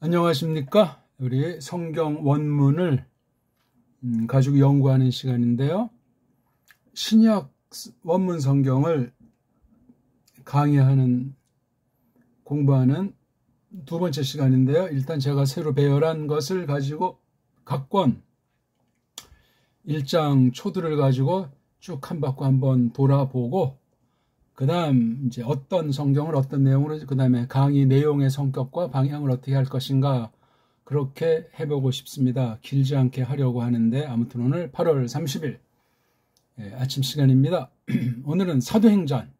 안녕하십니까? 우리 성경 원문을 가지고 연구하는 시간인데요. 신약 원문 성경을 강의하는 공부하는 두 번째 시간인데요. 일단 제가 새로 배열한 것을 가지고 각 권 1장 초들을 가지고 쭉 한 바퀴 한번 돌아보고 그 다음 이제 어떤 성경을 어떤 내용으로 그 다음에 강의 내용의 성격과 방향을 어떻게 할 것인가 그렇게 해보고 싶습니다. 길지 않게 하려고 하는데 아무튼 오늘 8월 30일 아침 시간입니다. 오늘은 사도행전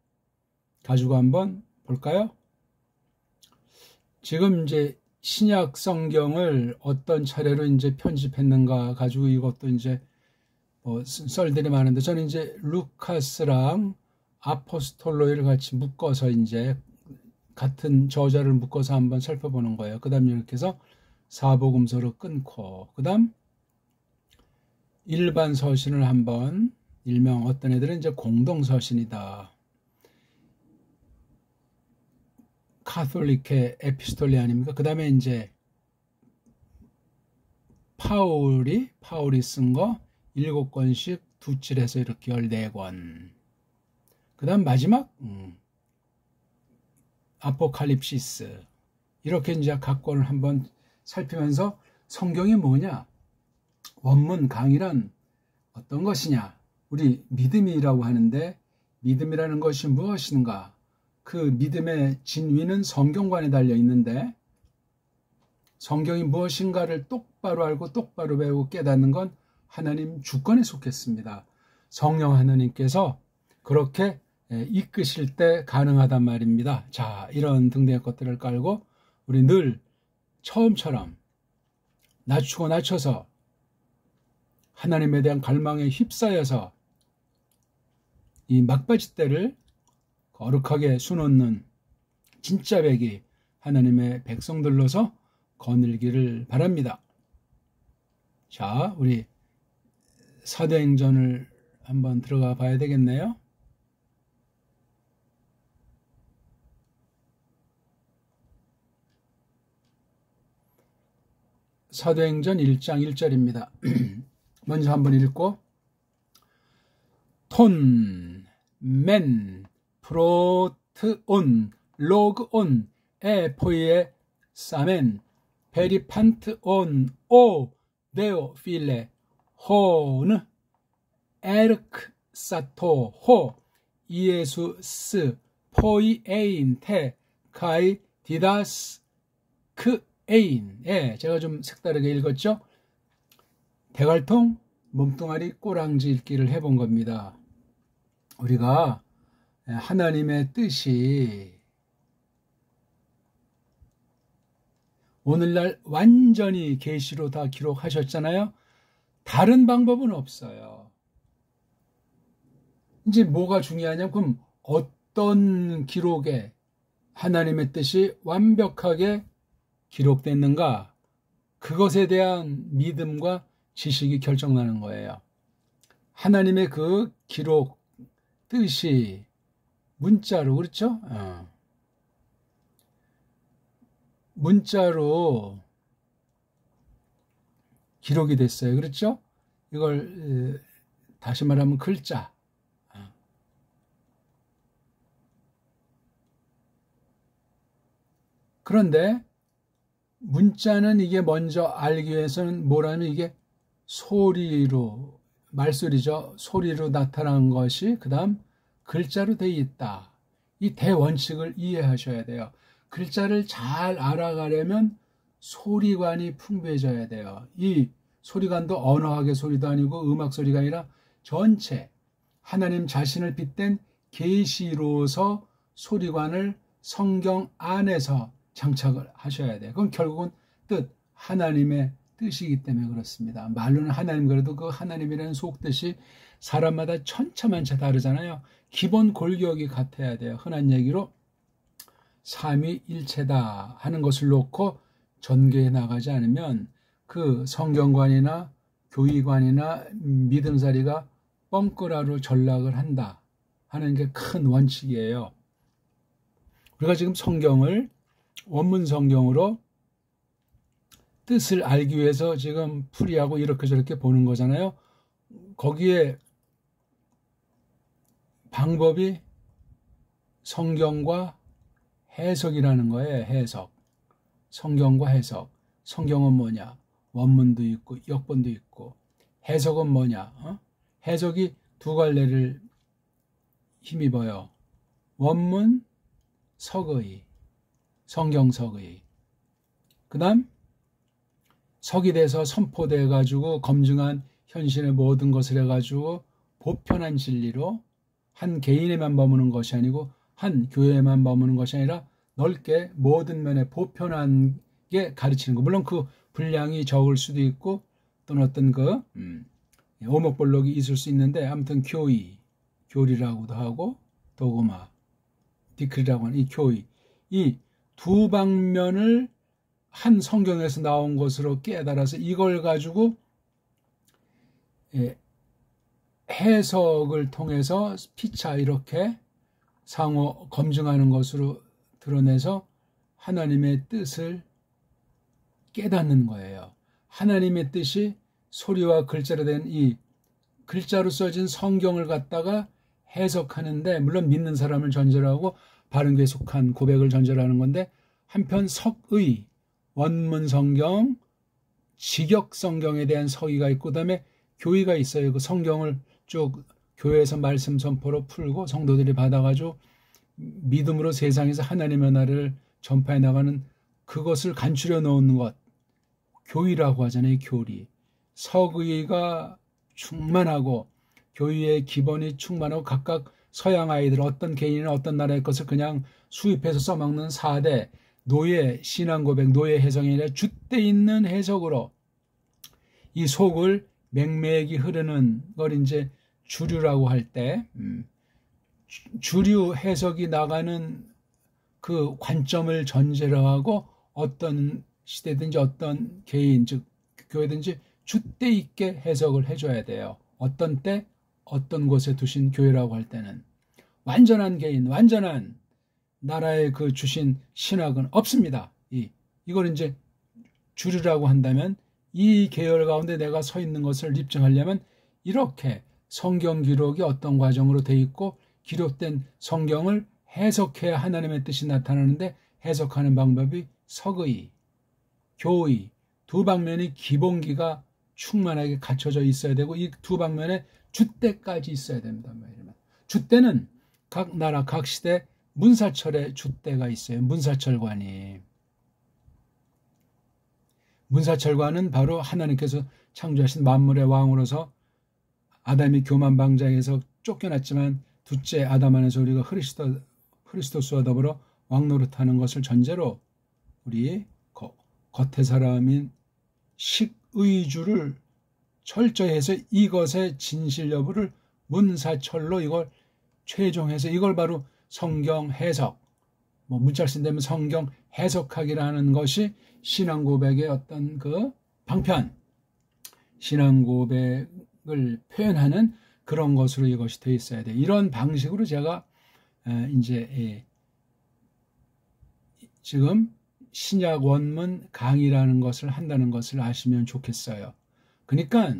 가지고 한번 볼까요? 지금 이제 신약 성경을 어떤 차례로 이제 편집했는가 가지고 이것도 이제 썰들이 많은데 저는 이제 루카스랑 아포스톨로이를 같이 묶어서 이제 같은 저자를 묶어서 한번 살펴보는 거예요. 그 다음 이렇게 해서 사복음서로 끊고 그 다음 일반 서신을 한번 일명 어떤 애들은 이제 공동서신이다. 카톨릭의 에피스톨리 아닙니까? 그 다음에 이제 파울이 쓴 거 7권씩 두 칠해서 이렇게 14권. 그 다음 마지막 아포칼립시스. 이렇게 이제 각 권을 한번 살피면서 성경이 뭐냐? 원문 강의란 어떤 것이냐? 우리 믿음이라고 하는데 믿음이라는 것이 무엇인가? 그 믿음의 진위는 성경관에 달려 있는데 성경이 무엇인가를 똑바로 알고 똑바로 배우고 깨닫는 건 하나님 주권에 속했습니다. 성령 하나님께서 그렇게 이끄실 때 가능하단 말입니다. 자, 이런 등등의 것들을 깔고 우리 늘 처음처럼 낮추고 낮춰서 하나님에 대한 갈망에 휩싸여서 이 막바지 때를 거룩하게 수놓는 진짜 백이 하나님의 백성들로서 거닐기를 바랍니다. 자, 우리 사도행전을 한번 들어가 봐야 되겠네요. 사도행전 1장 1절입니다. 먼저 한번 읽고 톤, 맨, 프로트온, 로그온, 에포이에, 사멘, 페리판트온, 오, 데오, 필레, 호느, 에르크, 사토, 호, 이에수스, 포이에인, 테, 카이, 디다스, 크, 에인. 예, 제가 좀 색다르게 읽었죠? 대갈통, 몸뚱아리, 꼬랑지 읽기를 해본 겁니다. 우리가 하나님의 뜻이 오늘날 완전히 계시로 다 기록하셨잖아요. 다른 방법은 없어요. 이제 뭐가 중요하냐? 그럼 어떤 기록에 하나님의 뜻이 완벽하게 기록됐는가? 그것에 대한 믿음과 지식이 결정나는 거예요. 하나님의 그 기록, 뜻이 문자로, 그렇죠? 문자로 기록이 됐어요. 그렇죠? 이걸 다시 말하면 글자. 그런데 문자는 이게 먼저 알기 위해서는 뭐라면 이게 소리로, 말소리죠. 소리로 나타난 것이 그 다음 글자로 되어 있다. 이 대원칙을 이해하셔야 돼요. 글자를 잘 알아가려면 소리관이 풍부해져야 돼요. 이 소리관도 언어학의 소리도 아니고 음악 소리가 아니라 전체 하나님 자신을 빗댄 계시로서 소리관을 성경 안에서 장착을 하셔야 돼요. 그건 결국은 뜻, 하나님의 뜻이기 때문에 그렇습니다. 말로는 하나님 그래도 그 하나님이라는 속뜻이 사람마다 천차만차 다르잖아요. 기본 골격이 같아야 돼요. 흔한 얘기로 삼위일체다 하는 것을 놓고 전개해 나가지 않으면 그 성경관이나 교의관이나 믿음사리가 뻥끄라로 전락을 한다 하는 게 큰 원칙이에요. 우리가 지금 성경을 원문 성경으로 뜻을 알기 위해서 지금 풀이하고 이렇게 저렇게 보는 거잖아요. 거기에 방법이 성경과 해석이라는 거예요. 해석. 성경과 해석. 성경은 뭐냐? 원문도 있고 역본도 있고. 해석은 뭐냐? 해석이 두 갈래를 힘입어요. 원문, 석의, 성경석의. 그 다음 석이 돼서 선포돼 가지고 검증한 현실의 모든 것을 해가지고 보편한 진리로 한 개인에만 머무는 것이 아니고 한 교회에만 머무는 것이 아니라 넓게 모든 면에 보편하게 가르치는 거. 물론 그 분량이 적을 수도 있고 또는 어떤 그 오목볼록이 있을 수 있는데 아무튼 교리라고도 하고 도그마, 디크리라고 하는 이 교의, 이 두 방면을 한 성경에서 나온 것으로 깨달아서 이걸 가지고 해석을 통해서 피차 이렇게 상호 검증하는 것으로 드러내서 하나님의 뜻을 깨닫는 거예요. 하나님의 뜻이 소리와 글자로 된 이 글자로 써진 성경을 갖다가 해석하는데, 물론 믿는 사람을 전제로 하고 바른교회에 속한 고백을 전제로 하는 건데, 한편 석의, 원문 성경, 직역 성경에 대한 서의가 있고 그다음에 교의가 있어요. 그 성경을 쭉 교회에서 말씀 선포로 풀고 성도들이 받아가지고 믿음으로 세상에서 하나님의 나라를 전파해 나가는 그것을 간추려 놓는 것, 교의라고 하잖아요. 교리. 석의가 충만하고 교의의 기본이 충만하고 각각 서양 아이들 어떤 개인이나 어떤 나라의 것을 그냥 수입해서 써먹는 4대 노예 신앙고백, 노예 해석이 아니라 줏대 있는 해석으로 이 속을 맹맥이 흐르는 걸 이제 주류라고 할 때 주류 해석이 나가는 그 관점을 전제로 하고 어떤 시대든지 어떤 개인 즉 교회든지 줏대 있게 해석을 해줘야 돼요. 어떤 때 어떤 곳에 두신 교회라고 할 때는 완전한 개인, 완전한 나라의 그 주신 신학은 없습니다. 이걸 이제 주류라고 한다면 이 계열 가운데 내가 서 있는 것을 입증하려면 이렇게 성경 기록이 어떤 과정으로 돼 있고 기록된 성경을 해석해야 하나님의 뜻이 나타나는데 해석하는 방법이 석의, 교의 두 방면이 기본기가 충만하게 갖춰져 있어야 되고 이 두 방면에 줏대까지 있어야 됩니다. 줏대는 각 나라 각 시대 문사철에 줏대가 있어요. 문사철관은 바로 하나님께서 창조하신 만물의 왕으로서 아담이 교만방장에서 쫓겨났지만 둘째 아담 안에서 우리가 그리스도스와 더불어 왕노릇하는 것을 전제로 우리 겉의 사람인 식의주를 철저히 해서 이것의 진실 여부를 문사철로 이걸 최종해서 이걸 바로 성경 해석, 문자를 쓴다면 성경 해석학이라는 것이 신앙 고백의 어떤 그 방편, 신앙 고백을 표현하는 그런 것으로 이것이 되어 있어야 돼. 이런 방식으로 제가 이제 지금 신약 원문 강의라는 것을 한다는 것을 아시면 좋겠어요. 그러니까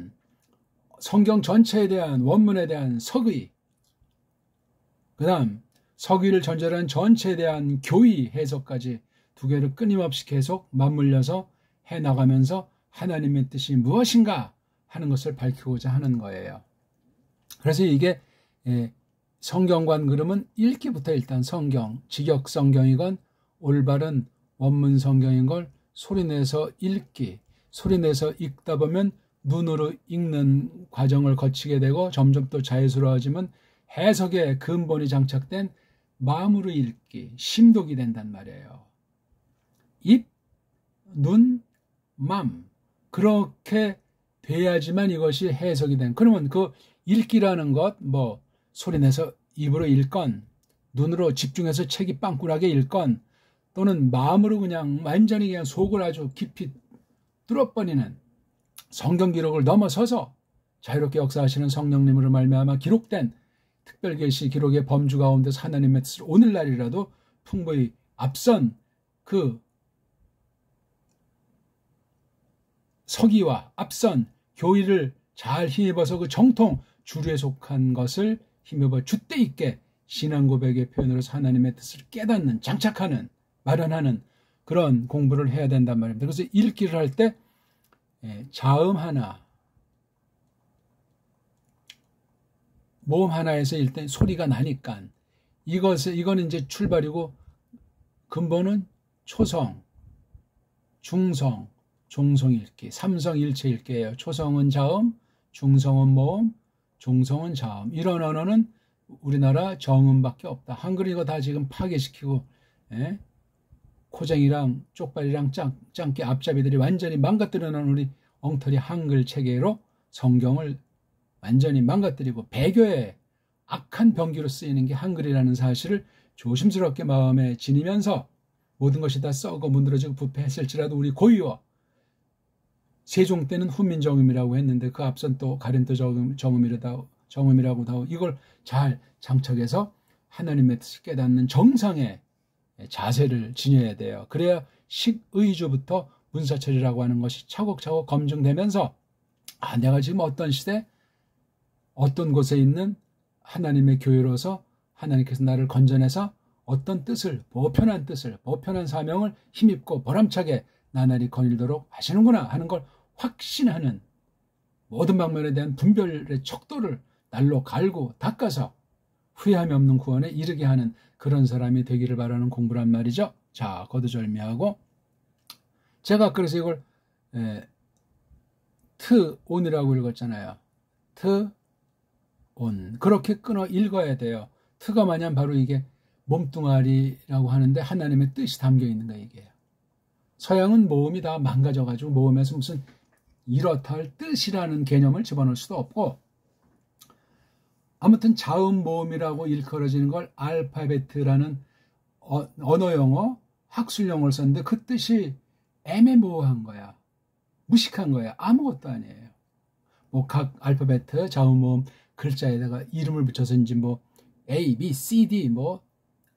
성경 전체에 대한 원문에 대한 석의, 그 다음 석의를 전제로 한 전체에 대한 교의 해석까지 두 개를 끊임없이 계속 맞물려서 해나가면서 하나님의 뜻이 무엇인가 하는 것을 밝히고자 하는 거예요. 그래서 이게 성경관 그러면 읽기부터 일단 성경, 직역 성경이건 올바른 원문 성경인 걸 소리내서 읽기, 소리내서 읽다 보면 눈으로 읽는 과정을 거치게 되고 점점 또 자연스러워지면 해석의 근본이 장착된 마음으로 읽기, 심독이 된단 말이에요. 입, 눈, 맘 그렇게 돼야지만 이것이 해석이 된. 그러면 그 읽기라는 것, 소리내서 입으로 읽건 눈으로 집중해서 책이 빵꾸나게 읽건 또는 마음으로 그냥 완전히 그냥 속을 아주 깊이 뚫어버리는 성경 기록을 넘어서서 자유롭게 역사하시는 성령님으로 말미암아 기록된 특별계시 기록의 범주 가운데서 하나님의 뜻을 오늘날이라도 풍부히 앞선 그 서기와 앞선 교의를 잘 힘입어서 그 정통 주류에 속한 것을 힘입어 줏대 있게 신앙 고백의 표현으로서 하나님의 뜻을 깨닫는, 장착하는, 마련하는 그런 공부를 해야 된단 말입니다. 그래서 읽기를 할 때 자음 하나, 모음 하나에서 일단 소리가 나니까 이거는 이제 출발이고, 근본은 초성, 중성, 종성 읽기, 삼성 일체 읽기예요. 초성은 자음, 중성은 모음, 종성은 자음. 이런 언어는 우리나라 정음밖에 없다. 한글 이거 다 지금 파괴시키고, 코쟁이랑 쪽발이랑 짱깨 앞잡이들이 완전히 망가뜨려 놓은 우리 엉터리 한글 체계로 성경을 완전히 망가뜨리고 배교에 악한 병기로 쓰이는 게 한글이라는 사실을 조심스럽게 마음에 지니면서 모든 것이 다 썩어 문드러지고 부패했을지라도 우리 고유어, 세종 때는 훈민정음이라고 했는데 그 앞선 또 가린토 정음이라고도 하고, 이걸 잘 장착해서 하나님의 뜻을 깨닫는 정상의 자세를 지녀야 돼요. 그래야 식의주부터 문사철이라고 하는 것이 차곡차곡 검증되면서, 내가 지금 어떤 시대, 어떤 곳에 있는 하나님의 교회로서 하나님께서 나를 건져내서 어떤 뜻을, 보편한 뜻을, 보편한 사명을 힘입고 보람차게 나날이 거닐도록 하시는구나 하는 걸 확신하는, 모든 방면에 대한 분별의 척도를 날로 갈고 닦아서 후회함이 없는 구원에 이르게 하는 그런 사람이 되기를 바라는 공부란 말이죠. 자, 거두절미하고, 제가 그래서 이걸 트온이라고 읽었잖아요. 트온, 그렇게 끊어 읽어야 돼요. 트가 마냥 바로 이게 몸뚱아리라고 하는데 하나님의 뜻이 담겨 있는 거예요. 이게 서양은 모음이 다 망가져가지고 모음에서 무슨 이렇다 할 뜻이라는 개념을 집어넣을 수도 없고, 아무튼 자음 모음이라고 일컬어지는 걸 알파베트라는 언어 용어, 학술 용어를 썼는데 그 뜻이 애매모호한 거야. 무식한 거야. 아무것도 아니에요. 뭐 각 알파베트, 자음 모음 글자에다가 이름을 붙여서인지 뭐 A, B, C, D, 뭐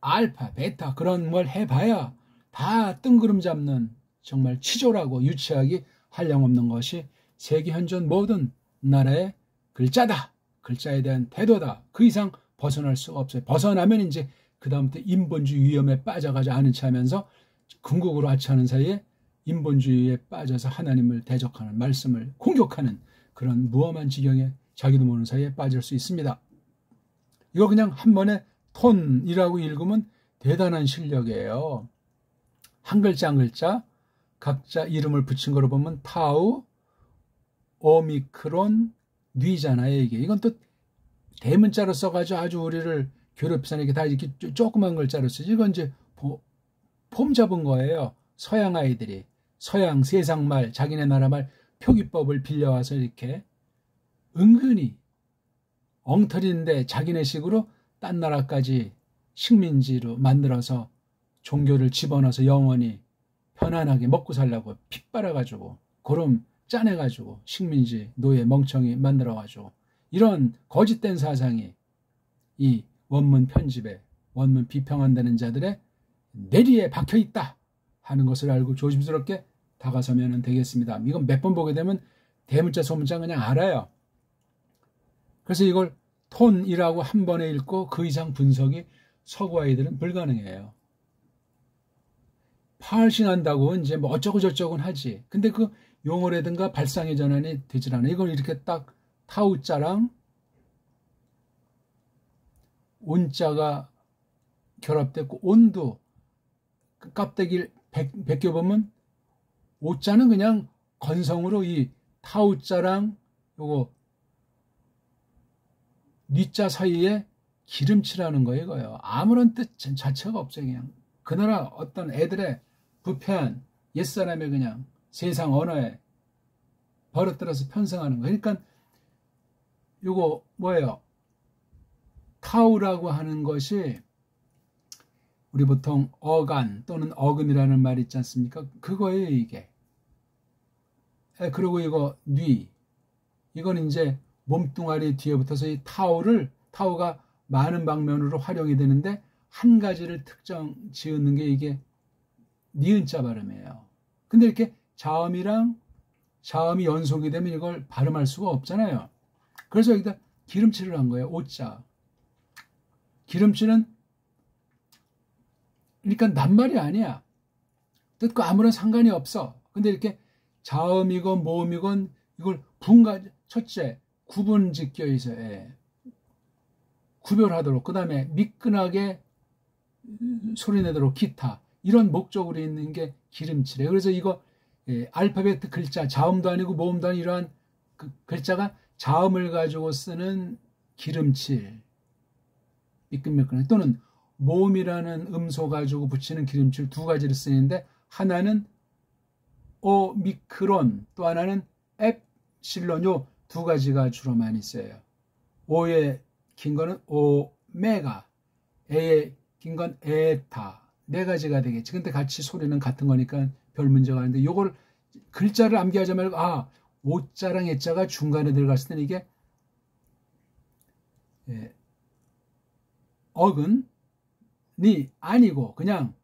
알파, 베타 그런 걸 해봐야 다 뜬구름 잡는 정말 치졸하고 유치하기 한량없는 것이 세계 현존 모든 나라의 글자다. 글자에 대한 태도다. 그 이상 벗어날 수가 없어요. 벗어나면 이제 그 다음부터 인본주의 위험에 빠져가지 않은 채 하면서 궁극으로 하차하는 사이에 인본주의에 빠져서 하나님을 대적하는, 말씀을 공격하는 그런 무엄한 지경에 자기도 모르는 사이에 빠질 수 있습니다. 이거 그냥 한 번에 톤이라고 읽으면 대단한 실력이에요. 한 글자 한 글자 각자 이름을 붙인 거로 보면 타우, 오미크론, 뉘잖아요. 이건 또 대문자로 써가지고 아주 우리를 괴롭히는 게 다 이렇게 조그만 글자로 쓰지. 이건 이제 폼 잡은 거예요. 서양 아이들이 서양 세상 말, 자기네 나라 말 표기법을 빌려와서 이렇게 은근히 엉터리인데 자기네식으로 딴 나라까지 식민지로 만들어서 종교를 집어넣어서 영원히 편안하게 먹고 살려고 핏 빨아가지고 고름 짜내가지고 식민지 노예 멍청이 만들어가지고 이런 거짓된 사상이 이 원문 편집에 원문 비평한다는 자들의 내리에 박혀있다 하는 것을 알고 조심스럽게 다가서면 되겠습니다. 이건 몇 번 보게 되면 대문자 소문자 그냥 알아요. 그래서 이걸 톤이라고 한 번에 읽고 그 이상 분석이 서구 아이들은 불가능해요. 파알싱한다고 이제 뭐 어쩌고 저쩌고는 하지. 근데 그 용어라든가 발상의 전환이 되질 않아. 이걸 이렇게 딱 타우자랑 온자가 결합됐고 온도 그 깝대기를 벗겨보면 오자는 그냥 건성으로 이 타우자랑 요거 뉘자 사이에 기름칠하는 거예요. 이거요. 아무런 뜻 자체가 없어요. 그냥 그 나라 어떤 애들의 부패한 옛사람의 그냥 세상 언어에 버릇들어서 편성하는 거예요. 그러니까 요거 뭐예요? 타우라고 하는 것이 우리 보통 어간 또는 어근이라는 말이 있지 않습니까? 그거예요, 이게. 그리고 이거 뉘. 이건 이제 몸뚱아리 뒤에 붙어서 이 타우가 많은 방면으로 활용이 되는데 한 가지를 특정 지었는 게 이게 니은자 발음이에요. 근데 이렇게 자음이랑 자음이 연속이 되면 이걸 발음할 수가 없잖아요. 그래서 여기다 기름칠을 한 거예요. 오자. 기름칠은 그러니까 낱말이 아니야. 뜻과 아무런 상관이 없어. 근데 이렇게 자음이건 모음이건 이걸 첫째 구분 짓겨 있어요. 구별하도록, 그 다음에 미끈하게 소리내도록, 기타, 이런 목적으로 있는 게 기름칠이에요. 그래서 이거 알파벳 글자, 자음도 아니고 모음도 아닌 이러한 그 글자가 자음을 가지고 쓰는 기름칠, 미끈미끈, 또는 모음이라는 음소 가지고 붙이는 기름칠 두 가지를 쓰는데, 하나는 오미크론, 또 하나는 엡실론, 요 두 가지가 주로 많이 써요. 오의 긴 거는 오메가, 에의 긴 건 에타, 네 가지가 되겠지. 근데 같이 소리는 같은 거니까 별 문제가 아닌데, 요걸 글자를 암기하지 말고, 오자랑 에자가 중간에 들어갔을 때는 이게 어근이 아니고 그냥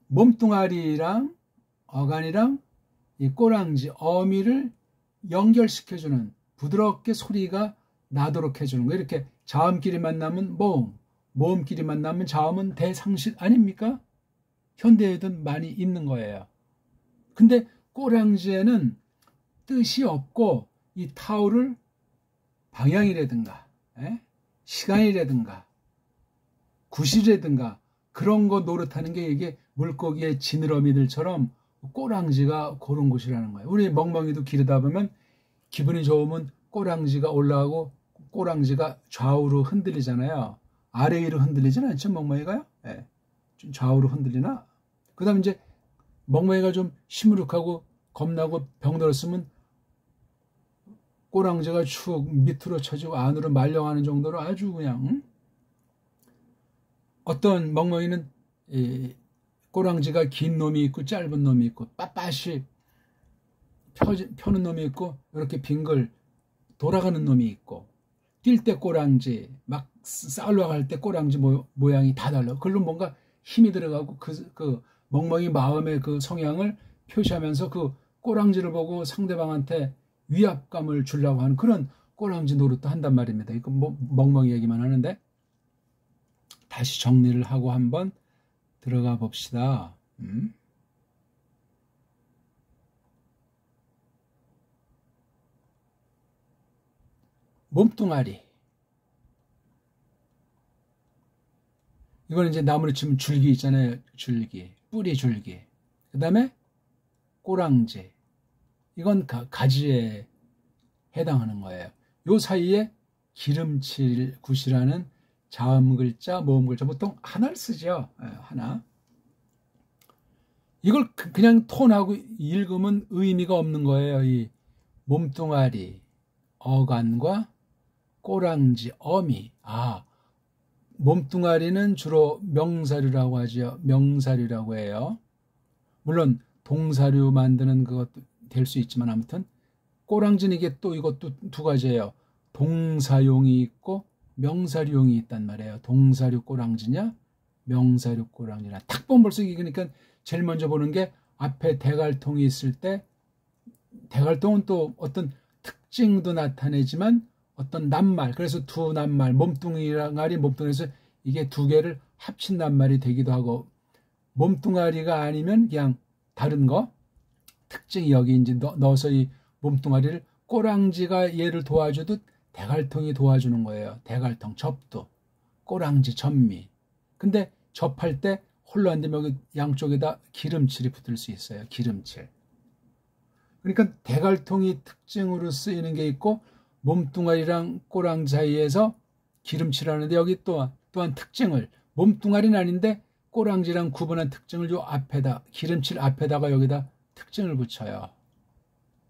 몸뚱아리랑 어간이랑 이 꼬랑지, 어미를 연결시켜주는, 부드럽게 소리가 나도록 해주는 거. 이렇게 자음끼리 만나면 모음, 모음끼리 만나면 자음은 대상식 아닙니까? 현대에도 많이 있는 거예요. 근데 꼬랑지에는 뜻이 없고, 이 타오를 방향이라든가 시간이라든가 구실이라든가 그런 거 노릇하는 게, 이게 물고기의 지느러미들처럼 꼬랑지가 그런 곳이라는 거예요. 우리 멍멍이도 기르다 보면 기분이 좋으면 꼬랑지가 올라가고 꼬랑지가 좌우로 흔들리잖아요. 아래 위로 흔들리지는 않죠, 멍멍이가요? 좀 좌우로 흔들리나? 그 다음에 이제 멍멍이가 좀 시무룩하고 겁나고 병들었으면 꼬랑지가 축 밑으로 쳐지고 안으로 말려가는 정도로 아주 그냥, 어떤 멍멍이는 꼬랑지가 긴 놈이 있고 짧은 놈이 있고 빳빳이 펴는 놈이 있고 이렇게 빙글 돌아가는 놈이 있고, 뛸 때 꼬랑지, 막 싸우러 갈 때 꼬랑지 모양이 다 달라. 그걸로 뭔가 힘이 들어가고 그 멍멍이 마음의 그 성향을 표시하면서 그 꼬랑지를 보고 상대방한테 위압감을 주려고 하는 그런 꼬랑지 노릇도 한단 말입니다. 이거 멍멍이 얘기만 하는데, 다시 정리를 하고 한번 들어가 봅시다. 몸뚱아리. 이건 이제 나무를 치면 줄기 있잖아요. 줄기, 뿌리 줄기. 그 다음에 꼬랑지. 이건 가지에 해당하는 거예요. 요 사이에 기름칠 굿이라는 자음 글자, 모음 글자, 보통 하나를 쓰죠. 하나. 이걸 그냥 톤하고 읽으면 의미가 없는 거예요. 이 몸뚱아리, 어간과 꼬랑지, 어미. 몸뚱아리는 주로 명사류라고 하죠. 명사류라고 해요. 물론 동사류 만드는 그것도 될 수 있지만, 아무튼 꼬랑지는 이것도 두 가지예요. 동사용이 있고 명사류용이 있단 말이에요. 동사류 꼬랑지냐 명사류 꼬랑지냐. 탁 보면 벌써 이게, 그러니까 제일 먼저 보는 게 앞에 대갈통이 있을 때, 대갈통은 또 어떤 특징도 나타내지만 어떤 낱말, 그래서 두 낱말, 몸뚱아리, 몸뚱아리에서 이게 두 개를 합친 낱말이 되기도 하고, 몸뚱아리가 아니면 그냥 다른 거, 특징이 여기 이제 넣어서 이 몸뚱아리를, 꼬랑지가 얘를 도와주듯 대갈통이 도와주는 거예요. 대갈통, 접두, 꼬랑지, 접미. 근데 접할 때 홀로 안 되면 여기 양쪽에다 기름칠이 붙을 수 있어요. 기름칠. 그러니까 대갈통이 특징으로 쓰이는 게 있고, 몸뚱아리랑 꼬랑지 사이에서 기름칠하는데, 여기 또한 특징을, 몸뚱아리는 아닌데 꼬랑지랑 구분한 특징을 요 앞에다, 기름칠 앞에다가 여기다 특징을 붙여요.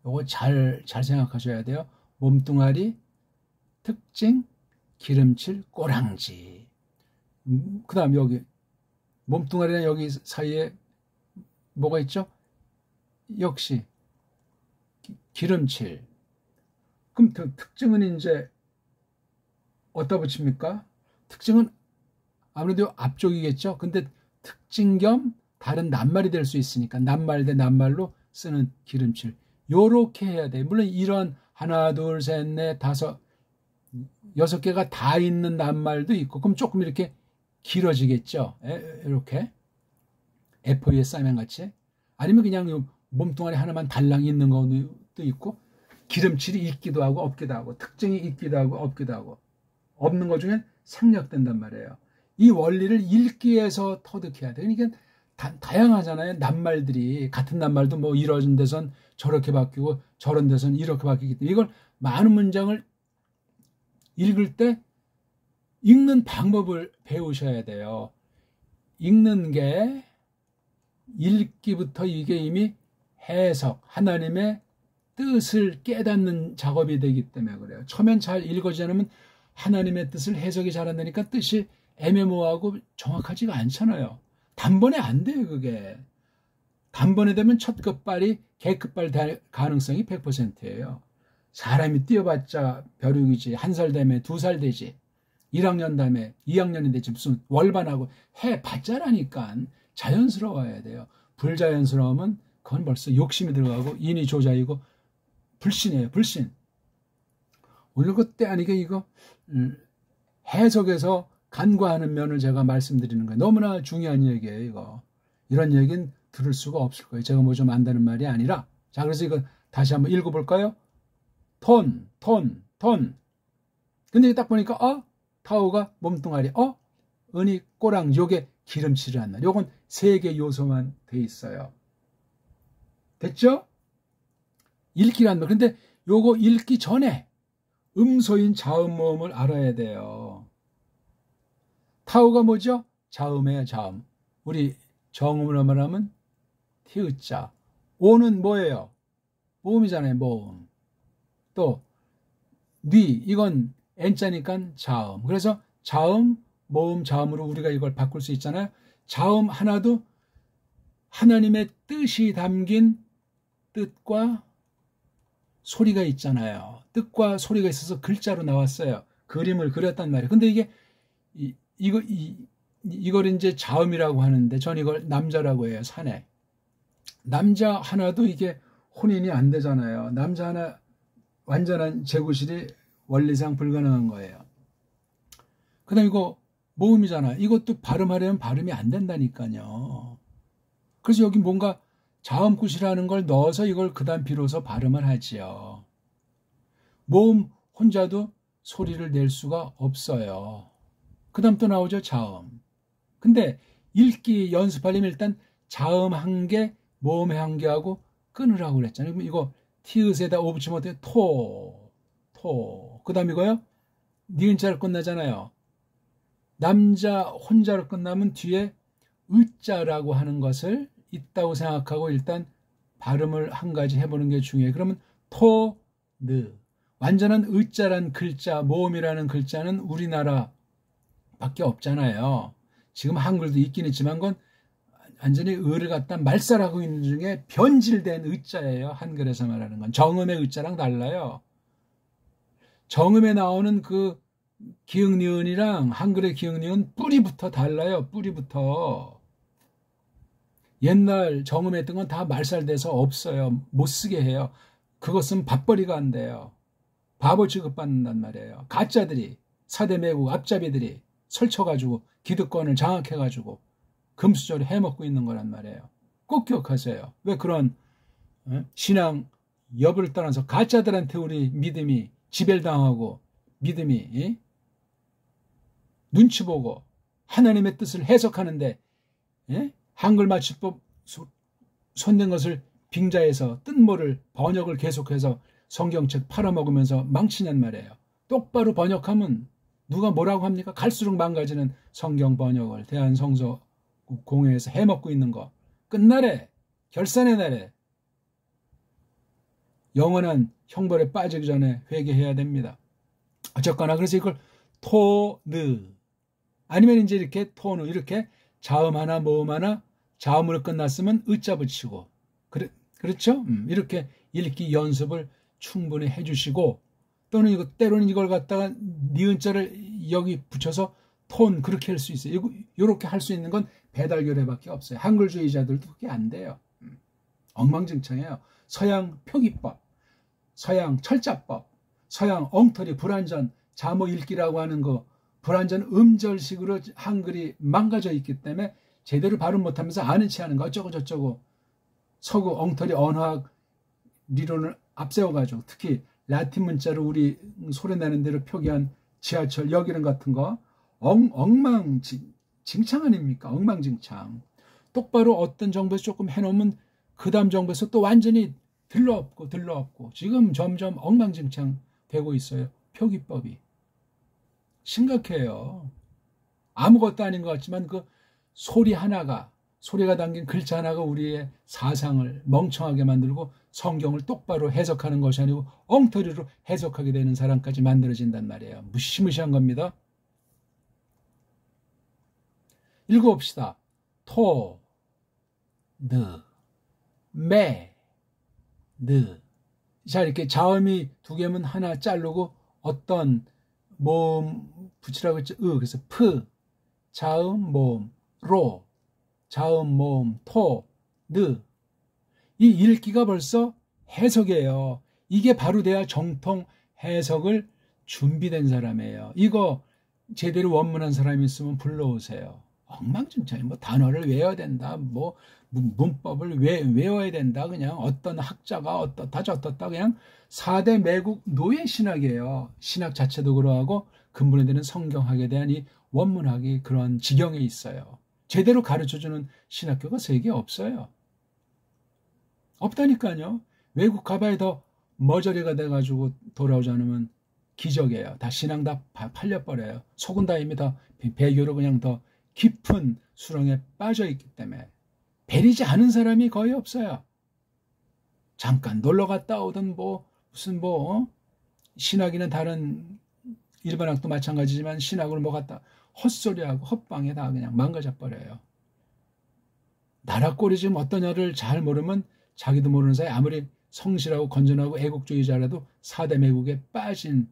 요거 잘 생각하셔야 돼요. 몸뚱아리, 특징, 기름칠, 꼬랑지. 그 다음 여기 몸뚱아리랑 여기 사이에 뭐가 있죠? 역시 기름칠. 그럼 특징은 이제 어디다 붙입니까? 특징은 아무래도 앞쪽이겠죠. 근데 특징 겸 다른 낱말이 될 수 있으니까 낱말 대 낱말로 쓰는 기름칠. 요렇게 해야 돼. 물론 이런 하나, 둘, 셋, 넷, 다섯, 6개가 다 있는 낱말도 있고, 그럼 조금 이렇게 길어지겠죠. 이렇게. F2의 쌍면같이. 아니면 그냥 몸뚱아리 하나만 달랑 있는 것도 있고, 기름칠이 있기도 하고, 없기도 하고, 특징이 있기도 하고, 없기도 하고, 없는 것 중엔 생략된단 말이에요. 이 원리를 읽기에서 터득해야 돼. 그러니까 다양하잖아요. 낱말들이. 같은 낱말도 뭐 이런 데선 저렇게 바뀌고, 저런 데선 이렇게 바뀌기 때문에 이걸 많은 문장을 읽을 때 읽는 방법을 배우셔야 돼요. 읽는 게 읽기부터 이게 이미 해석, 하나님의 뜻을 깨닫는 작업이 되기 때문에 그래요. 처음엔 잘 읽어지지 않으면 하나님의 뜻을 해석이 잘 안 되니까 뜻이 애매모호하고 정확하지가 않잖아요. 단번에 안 돼요, 그게. 단번에 되면 첫 끝발이 개끝발 될 가능성이 100%예요. 사람이 뛰어봤자 벼룩이지. 1살 되면 2살 되지. 1학년 다음에 2학년이 되지. 무슨 월반하고 해봤자라니까. 자연스러워야 돼요. 불자연스러우면 그건 벌써 욕심이 들어가고 인이 조자이고 불신이에요. 불신. 오늘 그때 아니게 이거 해석에서 간과하는 면을 제가 말씀드리는 거예요. 너무나 중요한 얘기예요. 이거. 이런 얘기는 들을 수가 없을 거예요. 제가 뭐 좀 안다는 말이 아니라. 자, 그래서 이거 다시 한번 읽어볼까요? 톤. 근데 딱 보니까 타오가 몸뚱아리, 은이 꼬랑, 요게 기름칠을 한 날. 요건 3개 요소만 돼 있어요. 됐죠? 읽기란 말. 근데 요거 읽기 전에 음소인 자음 모음을 알아야 돼요. 타오가 뭐죠? 자음이에요, 자음. 우리 정음으로 말하면 티읕자. 오는 뭐예요? 모음이잖아요, 모음. 또 뉘, 이건 N자니까 자음. 그래서 자음, 모음, 자음으로 우리가 이걸 바꿀 수 있잖아요. 자음 하나도 하나님의 뜻이 담긴 뜻과 소리가 있잖아요. 뜻과 소리가 있어서 글자로 나왔어요. 그림을 그렸단 말이에요. 근데 이게 이걸 이제 자음이라고 하는데 전 이걸 남자라고 해요. 사내. 남자 하나도 이게 혼인이 안 되잖아요. 남자 하나 완전한 재구실이 원리상 불가능한 거예요. 그 다음에 이거 모음이잖아요. 이것도 발음하려면 발음이 안 된다니까요. 그래서 여기 뭔가 자음굿이라는 걸 넣어서 이걸 그 다음 비로소 발음을 하지요. 모음 혼자도 소리를 낼 수가 없어요. 그 다음 또 나오죠, 자음. 근데 읽기 연습하려면 일단 자음 한 개, 모음 한 개하고 끊으라고 그랬잖아요. 그럼 이거 티읕에다 오 붙이면 어때요? 토. 그 다음 이거요? 니은자로 끝나잖아요. 남자 혼자로 끝나면 뒤에 으자라고 하는 것을 있다고 생각하고 일단 발음을 한 가지 해보는 게 중요해요. 그러면 토, 느. 완전한 으자란 글자, 모음이라는 글자는 우리나라 밖에 없잖아요. 지금 한글도 있긴 있지만 그건 완전히 을을 갖다 말살하고 있는 중에 변질된 으자예요. 한글에서 말하는 건. 정음의 으자랑 달라요. 정음에 나오는 그 기역 니은이랑 한글의 기역 니은 뿌리부터 달라요. 뿌리부터. 옛날 정음에 했던 건 다 말살돼서 없어요. 못 쓰게 해요. 그것은 밥벌이가 안 돼요. 바보 취급받는단 말이에요. 가짜들이, 사대매국 앞잡이들이 설쳐가지고 기득권을 장악해가지고 금수저를 해먹고 있는 거란 말이에요. 꼭 기억하세요. 왜 그런 신앙 여부를 떠나서 가짜들한테 우리 믿음이 지배당하고 믿음이 눈치 보고 하나님의 뜻을 해석하는데 한글 맞춤법 손댄 것을 빙자해서 뜻모를 번역을 계속해서 성경책 팔아먹으면서 망치냔 말이에요. 똑바로 번역하면 누가 뭐라고 합니까? 갈수록 망가지는 성경 번역을 대한성서공회에서 해먹고 있는 거. 끝날에 결산의 날에 영원한 형벌에 빠지기 전에 회개해야 됩니다. 어쨌거나 그래서 이걸 토느 아니면 이제 이렇게 토느 이렇게 자음 하나 모음 하나 자음으로 끝났으면 으자 붙이고 그렇죠? 이렇게 읽기 연습을 충분히 해주시고 또는 이거 때로는 이걸 갖다가 니은자를 여기 붙여서 톤 그렇게 할 수 있어요. 이렇게 할 수 있는 건 배달교례밖에 없어요. 한글주의자들도 그게 안 돼요. 엉망진창이에요. 서양 표기법, 서양 철자법, 서양 엉터리 불완전 자모 읽기라고 하는 거, 불완전 음절식으로 한글이 망가져 있기 때문에 제대로 발음 못하면서 아는 체 하는 거 어쩌고 저쩌고 서구 엉터리 언어학 리론을 앞세워가지고 특히 라틴 문자로 우리 소리내는 대로 표기한 지하철 역 이름 같은 거 엉망진창 아닙니까? 엉망진창. 똑바로 어떤 정부에서 조금 해놓으면 그 다음 정부에서 또 완전히 들러엎고 지금 점점 엉망진창 되고 있어요. 표기법이. 심각해요. 아무것도 아닌 것 같지만 그 소리가 담긴 글자 하나가 우리의 사상을 멍청하게 만들고 성경을 똑바로 해석하는 것이 아니고 엉터리로 해석하게 되는 사람까지 만들어진단 말이에요. 무시무시한 겁니다. 읽어봅시다. 토, 느, 매, 느. 자, 이렇게 자음이 두 개면 하나 자르고 어떤 모음 붙이라고 했죠. 그래서 프, 자음, 모음, 로, 자음, 모음, 토, 느. 이 읽기가 벌써 해석이에요. 이게 바로 돼야 정통 해석을 준비된 사람이에요. 이거 제대로 원문한 사람이 있으면 불러오세요. 엉망진창이 뭐 단어를 외워야 된다. 뭐 문법을 외워야 된다. 그냥 어떤 학자가 어떻다 저떻다. 그냥 4대 매국 노예 신학이에요. 신학 자체도 그러하고 근본에 되는 성경학에 대한 이 원문학이 그런 지경에 있어요. 제대로 가르쳐주는 신학교가 세계에 없어요. 없다니까요. 외국 가봐야 더 머저리가 돼가지고 돌아오지 않으면 기적이에요. 다 신앙 다 팔려버려요. 속은 다 이미 다 배교로 그냥 더 깊은 수렁에 빠져있기 때문에 베리지 않은 사람이 거의 없어요. 잠깐 놀러 갔다 오든 무슨 신학이나 다른 일반학도 마찬가지지만 신학을 갖다 헛소리하고 헛방에 다 그냥 망가져버려요. 나라 꼴이 지금 어떠냐를 잘 모르면 자기도 모르는 사이 아무리 성실하고 건전하고 애국주의자라도 4대 매국에 빠진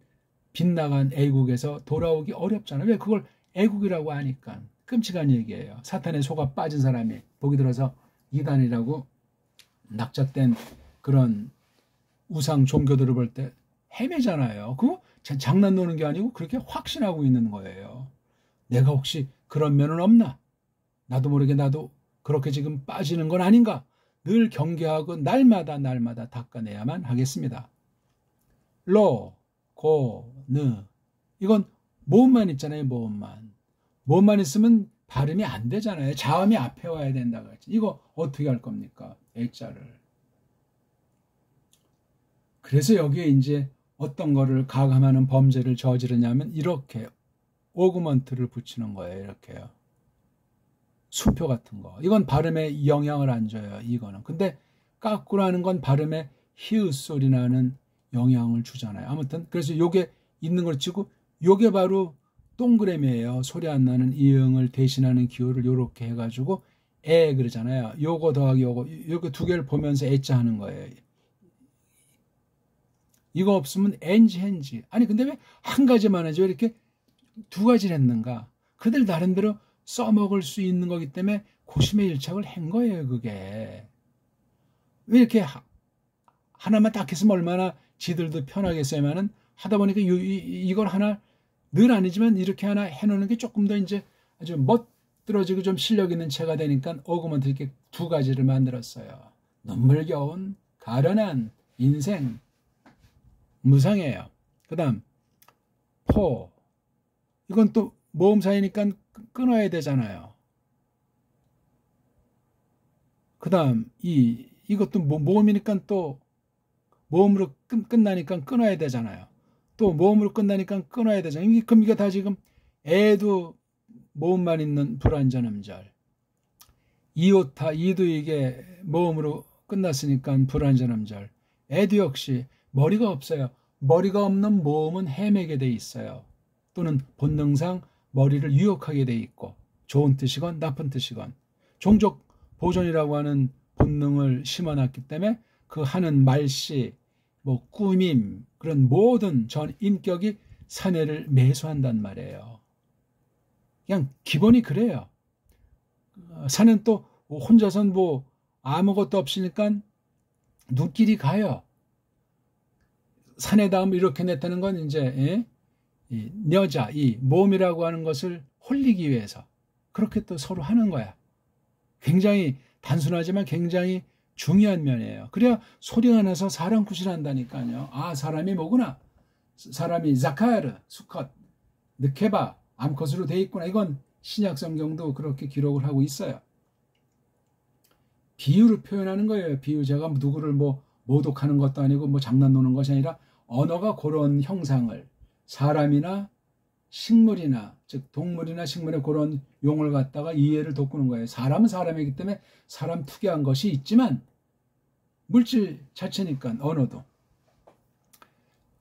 빗나간 애국에서 돌아오기 어렵잖아요. 왜 그걸 애국이라고 하니까. 끔찍한 얘기예요. 사탄에 속아 빠진 사람이 보기 들어서 이단이라고 낙적된 그런 우상 종교들을 볼 때 헤매잖아요. 그거 장난 노는 게 아니고 그렇게 확신하고 있는 거예요. 내가 혹시 그런 면은 없나? 나도 모르게 나도 그렇게 지금 빠지는 건 아닌가? 늘 경계하고 날마다 닦아내야만 하겠습니다. 로, 고, 느. 이건 모음만 있잖아요. 모음만 있으면 발음이 안 되잖아요. 자음이 앞에 와야 된다고 했지. 이거 어떻게 할 겁니까? 액자를. 그래서 여기에 이제 어떤 거를 가감하는 범죄를 저지르냐면 이렇게 오그먼트를 붙이는 거예요. 이렇게요. 수표 같은 거. 이건 발음에 영향을 안 줘요. 이거는. 근데 까꾸라는 건 발음에 히읗 소리 나는 영향을 주잖아요. 아무튼 그래서 요게 있는 걸 치고 요게 바로 동그라미예요. 소리 안 나는 이응을 대신하는 기호를 요렇게 해가지고 에 그러잖아요. 요거 더하기 요거 두 개를 보면서 애자 하는 거예요. 이거 없으면 엔지 hen지. 아니 근데 왜 한 가지만 하지? 왜 이렇게 두 가지를 했는가? 그들 나름대로 써먹을 수 있는 거기 때문에 고심의 일착을 한 거예요. 그게. 왜 이렇게 하나만 딱 했으면 얼마나 지들도 편하겠어야만은 하다 보니까 이걸 하나 늘 아니지만 이렇게 하나 해놓는 게 조금 더 이제 아주 멋들어지고 좀 실력 있는 채가 되니까 오그먼트 이렇게 두 가지를 만들었어요. 눈물겨운 가련한 인생 무상해요. 그 다음 포. 이건 또 모음 사이니까 끊어야 되잖아요. 그 다음 이것도 모음이니까 또 모음으로 끝나니까 끊어야 되잖아요. 또 모음으로 끝나니까 끊어야 되잖아요. 그럼 이게 다 지금 애도 모음만 있는 불완전 음절. 이오타 이도 이게 모음으로 끝났으니까 불완전 음절. 애도 역시 머리가 없어요. 머리가 없는 모음은 헤매게 돼 있어요. 또는 본능상 머리를 유혹하게 돼 있고 좋은 뜻이건 나쁜 뜻이건 종족 보존이라고 하는 본능을 심어놨기 때문에 그 하는 말씨 꾸밈 그런 모든 전 인격이 사내를 매수한단 말이에요. 그냥 기본이 그래요. 사내는 또 혼자선 아무것도 없으니까 눈길이 가요. 산에 닿으면 이렇게 냈다는 건 이제 이 여자, 이 모음이라고 하는 것을 홀리기 위해서 그렇게 또 서로 하는 거야. 굉장히 단순하지만 굉장히 중요한 면이에요. 그래야 소리가 나서 사람 구실한다니까요. 아, 사람이 뭐구나. 사람이 자카르, 수컷, 느케바, 암컷으로 돼 있구나. 이건 신약 성경도 그렇게 기록을 하고 있어요. 비유로 표현하는 거예요. 비유. 제가 누구를 뭐 모독하는 것도 아니고 뭐 장난 노는 것이 아니라 언어가 그런 형상을 사람이나 식물이나 즉 동물이나 식물의 그런 용을 갖다가 이해를 돋구는 거예요. 사람은 사람이기 때문에 사람 특유한 것이 있지만 물질 자체니까 언어도.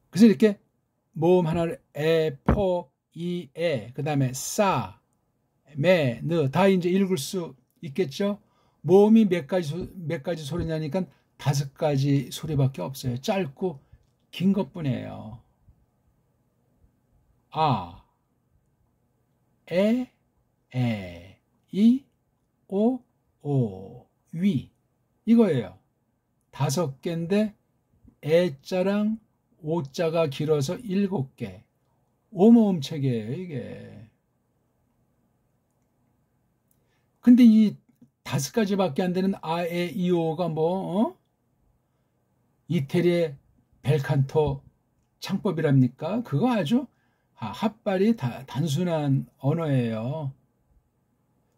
그래서 이렇게 모음 하나를 에, 포, 이, 에, 그 다음에 싸, 매, 느 다 이제 읽을 수 있겠죠. 모음이 몇 가지 소리냐니까 5가지 소리밖에 없어요. 짧고 긴 것뿐이에요. 아, 에, 이, 오, 위 이거예요. 5개인데 에자랑 오자가 길어서 7개. 오모음 체계예요, 이게. 근데 이 5가지밖에 안 되는 아에 이오가 뭐 이태리의 벨칸토 창법이랍니까? 그거 아주 핫발이 단순한 언어예요.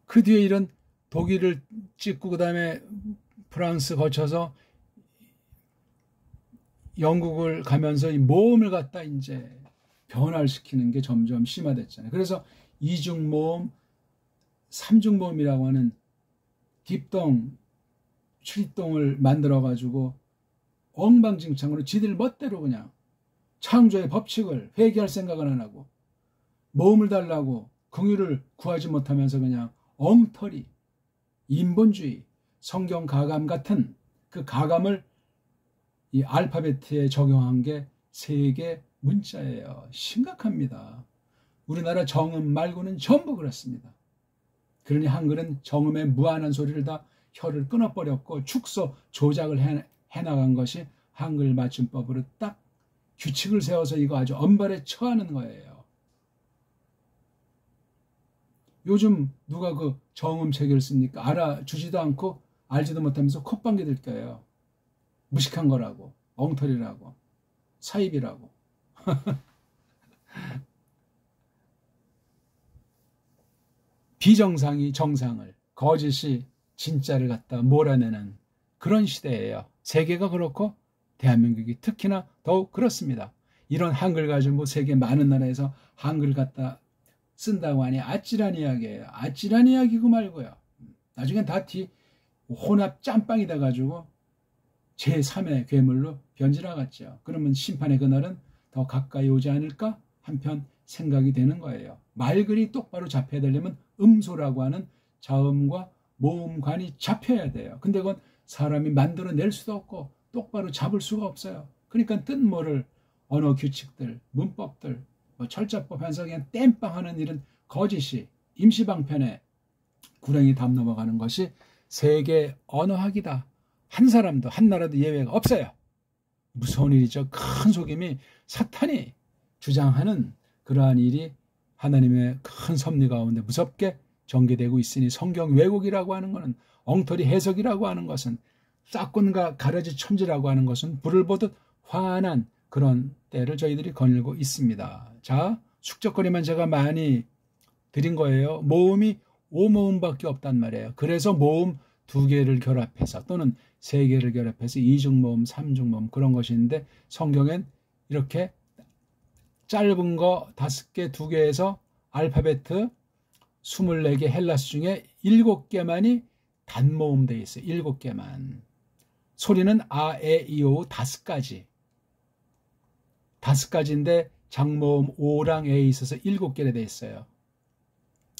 그 뒤에 이런 독일을 찍고 그 다음에 프랑스 거쳐서 영국을 가면서 이 모음을 갖다 이제 변화시키는 게 점점 심화됐잖아요. 그래서 이중모음, 삼중모음이라고 하는 딥동, 추리동을 만들어가지고 엉방진창으로 지들 멋대로 그냥 창조의 법칙을 회개할 생각은 안 하고 모음을 달라고 긍휼을 구하지 못하면서 그냥 엉터리, 인본주의, 성경 가감 같은 그 가감을 이 알파벳에 적용한 게 세계 문자예요. 심각합니다. 우리나라 정음 말고는 전부 그렇습니다. 그러니 한글은 정음의 무한한 소리를 다 혀를 끊어버렸고 축소, 조작을 해나간 것이 한글 맞춤법으로 딱 규칙을 세워서 이거 아주 엄벌에 처하는 거예요. 요즘 누가 그 정음 체계를 씁니까? 알아주지도 않고 알지도 못하면서 콧방귀 들 거예요. 무식한 거라고, 엉터리라고, 사입이라고. 비정상이 정상을, 거짓이 진짜를 갖다 몰아내는 그런 시대예요. 세계가 그렇고 대한민국이 특히나 더욱 그렇습니다. 이런 한글 가지고 뭐 세계 많은 나라에서 한글 갖다 쓴다고 하니 아찔한 이야기예요. 아찔한 이야기고 말고요. 나중엔 다 혼합 짬빵이 돼가지고 제3의 괴물로 변질나갔죠. 그러면 심판의 그날은 더 가까이 오지 않을까 한편 생각이 되는 거예요. 말글이 똑바로 잡혀야 되려면 음소라고 하는 자음과 모음관이 잡혀야 돼요. 근데 그건 사람이 만들어낼 수도 없고 똑바로 잡을 수가 없어요. 그러니까 뜻모를 언어 규칙들, 문법들, 뭐 철자법 해서 그냥 땜빵하는 이런 거짓이 임시방편에 구렁이 담 넘어가는 것이 세계 언어학이다. 한 사람도 한 나라도 예외가 없어요. 무서운 일이죠. 큰 속임이 사탄이 주장하는 그러한 일이 하나님의 큰 섭리 가운데 무섭게 전개되고 있으니 성경 왜곡이라고 하는 것은 엉터리 해석이라고 하는 것은 싹군과 가라지 첨지라고 하는 것은 불을 보듯 환한 그런 때를 저희들이 거닐고 있습니다. 자, 숙적거리만 제가 많이 드린 거예요. 모음이 5모음밖에 없단 말이에요. 그래서 모음 2개를 결합해서 또는 3개를 결합해서 2중모음, 3중모음 그런 것이 있는데 성경엔 이렇게 짧은 거 5개, 2개에서 알파벳 24개 헬라스 중에 7개만이 단모음 되어 있어요. 7개만. 소리는 아, 에, 이, 오 5가지. 5가지인데 장모음 오랑 에에 있어서 7개로 되어 있어요.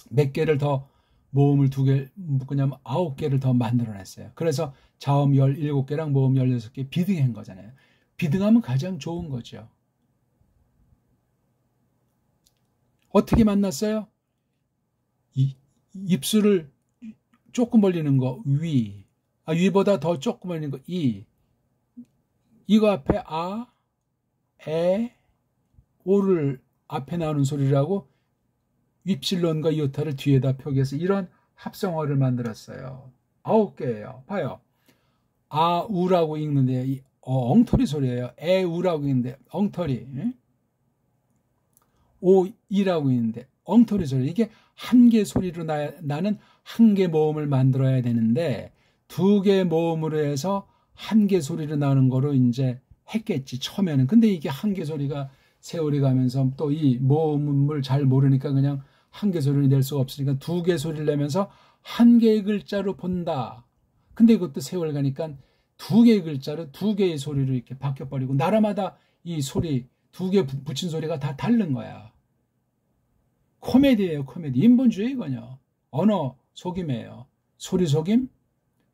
몇 개를 더 모음을 2개 묶으냐면 9개를 더 만들어냈어요. 그래서 자음 17개랑 모음 16개 비등한 거잖아요. 비등하면 가장 좋은 거죠. 어떻게 만났어요? 입술을 조금 벌리는 거 위, 위보다 더 조금 벌리는 거 이, 이거 앞에 아, 에, 오를 앞에 나오는 소리라고 윕실론과 이오타를 뒤에다 표기해서 이런 합성어를 만들었어요. 9개예요. 봐요. 아, 우라고 읽는데 엉터리 소리예요. 에, 우라고 읽는데 엉터리. 오, 이라고 읽는데 엉터리 소리. 이게 한 개 소리로 나는 한 개 모음을 만들어야 되는데 두 개 모음으로 해서 한 개 소리로 나는 거로 이제 했겠지, 처음에는. 근데 이게 한 개 소리가 세월이 가면서 또 이 모음을 잘 모르니까 그냥 한 개 소리를 낼 수가 없으니까 두 개 소리를 내면서 한 개의 글자로 본다. 근데 이것도 세월 가니까 두 개의 글자로 두 개의 소리로 이렇게 바뀌어버리고 나라마다 이 소리, 두 개 붙인 소리가 다 다른 거야. 코미디예요, 코미디. 인본주의 이거요. 언어 속임이에요. 소리 속임,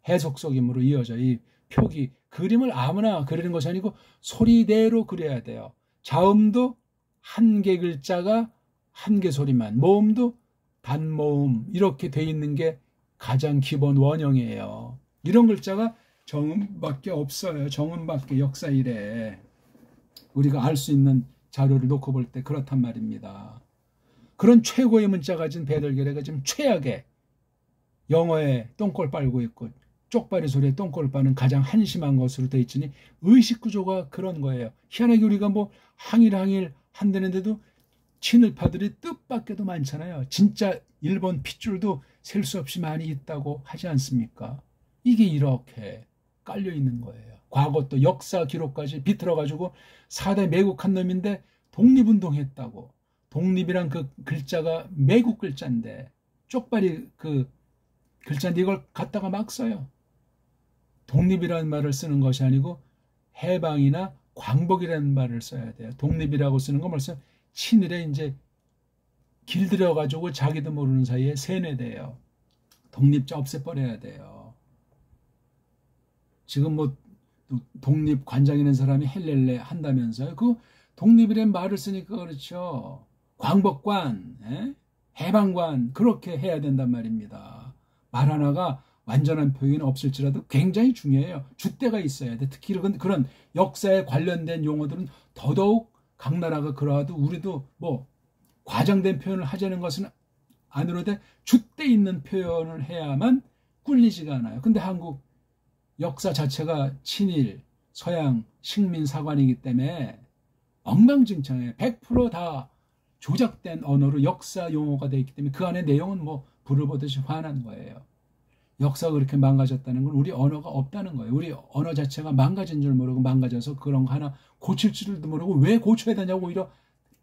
해석 속임으로 이어져. 이 표기, 그림을 아무나 그리는 것이 아니고 소리대로 그려야 돼요. 자음도 한 개 글자가 한 개 소리만, 모음도 단모음 이렇게 돼 있는 게 가장 기본 원형이에요. 이런 글자가 정음밖에 없어요. 정음밖에 역사 이래 우리가 알 수 있는 자료를 놓고 볼 때 그렇단 말입니다. 그런 최고의 문자 가진 배달결의가 지금 최악의 영어에 똥꼬를 빨고 있고 쪽발이 소리에 똥꼬를 빠는 가장 한심한 것으로 돼 있으니 의식구조가 그런 거예요. 희한하게 우리가 뭐 항일 한다는데도 친일파들이 뜻밖에도 많잖아요. 진짜 일본 핏줄도 셀 수 없이 많이 있다고 하지 않습니까? 이게 이렇게 깔려 있는 거예요. 과거 또 역사 기록까지 비틀어가지고 4대 매국한 놈인데 독립운동했다고. 독립이란 그 글자가 매국 글자인데 쪽발이 그 글자인데 이걸 갖다가 막 써요. 독립이라는 말을 쓰는 것이 아니고 해방이나 광복이라는 말을 써야 돼요. 독립이라고 쓰는 건 벌써 친일에 이제 길들여가지고 자기도 모르는 사이에 세뇌돼요. 독립자 없애버려야 돼요. 지금 뭐 독립 관장 있는 사람이 헬렐레 한다면서요. 그 독립이라는 말을 쓰니까 그렇죠. 광복관, 해방관 그렇게 해야 된단 말입니다. 말 하나가 완전한 표현이 없을지라도 굉장히 중요해요. 줏대가 있어야 돼. 특히 그런 역사에 관련된 용어들은 더더욱 각 나라가 그러하도 우리도 뭐 과장된 표현을 하자는 것은 아니로되 줏대 있는 표현을 해야만 꿀리지가 않아요. 근데 한국 역사 자체가 친일, 서양, 식민 사관이기 때문에 엉망진창해. 100% 다 조작된 언어로 역사 용어가 되어 있기 때문에 그 안에 내용은 뭐 불을 보듯이 환한 거예요. 역사가 그렇게 망가졌다는 건 우리 언어가 없다는 거예요. 우리 언어 자체가 망가진 줄 모르고 망가져서 그런 거 하나 고칠 줄도 모르고 왜 고쳐야 되냐고 오히려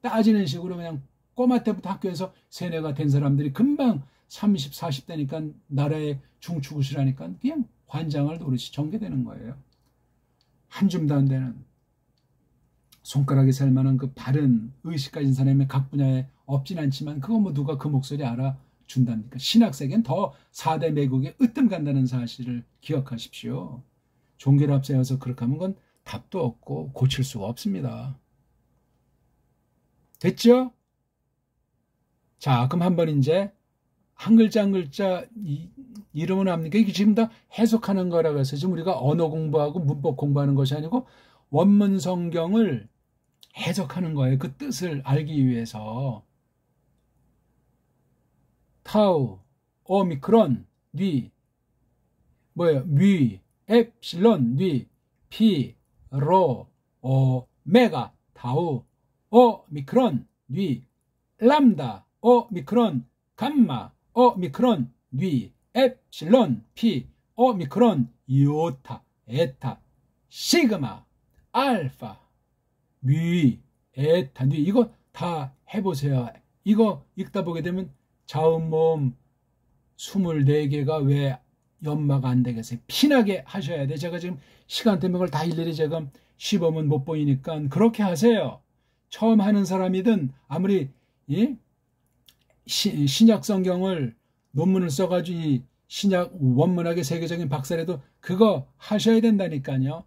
따지는 식으로 그냥 꼬마 때부터 학교에서 세뇌가 된 사람들이 금방 30, 40대니까 나라의 중추구시라니까 그냥 관장을 노릇이 전개되는 거예요. 한 줌도 안 되는 손가락에 살 만한 그 바른 의식 가진 사람의 각 분야에 없진 않지만 그거 뭐 누가 그 목소리 알아준답니까? 신학세계는 더 4대 매국에 으뜸 간다는 사실을 기억하십시오. 종교를 앞세워서 그렇게 하면 건 답도 없고 고칠 수가 없습니다. 됐죠? 자, 그럼 한번 이제 한 글자 한 글자 이름은 압니까? 이게 지금 다 해석하는 거라고 해서 지금 우리가 언어 공부하고 문법 공부하는 것이 아니고 원문 성경을 해석하는 거예요. 그 뜻을 알기 위해서. 타우, 오미크론, 뉘, 뭐예요? 뉘, 엡실론, 뉘, 피, 로, 오메가, 타우, 오미크론, 뉘, 람다, 오미크론, 감마, 오미크론, 뉘, 엡실론, 피, 오미크론, 이오타, 에타, 시그마, 알파, 뮤, 에타, 뉘 이거 다 해보세요. 이거 읽다 보게 되면 자음 모음 24개가 왜 연마가 안 되겠어요? 피나게 하셔야 돼. 제가 지금 시간 때문에 그걸 다 일일이 제가 시범은 못 보이니까 그렇게 하세요. 처음 하는 사람이든 아무리 신약 성경을 논문을 써가지고 이 신약 원문학의 세계적인 박사라도 그거 하셔야 된다니까요.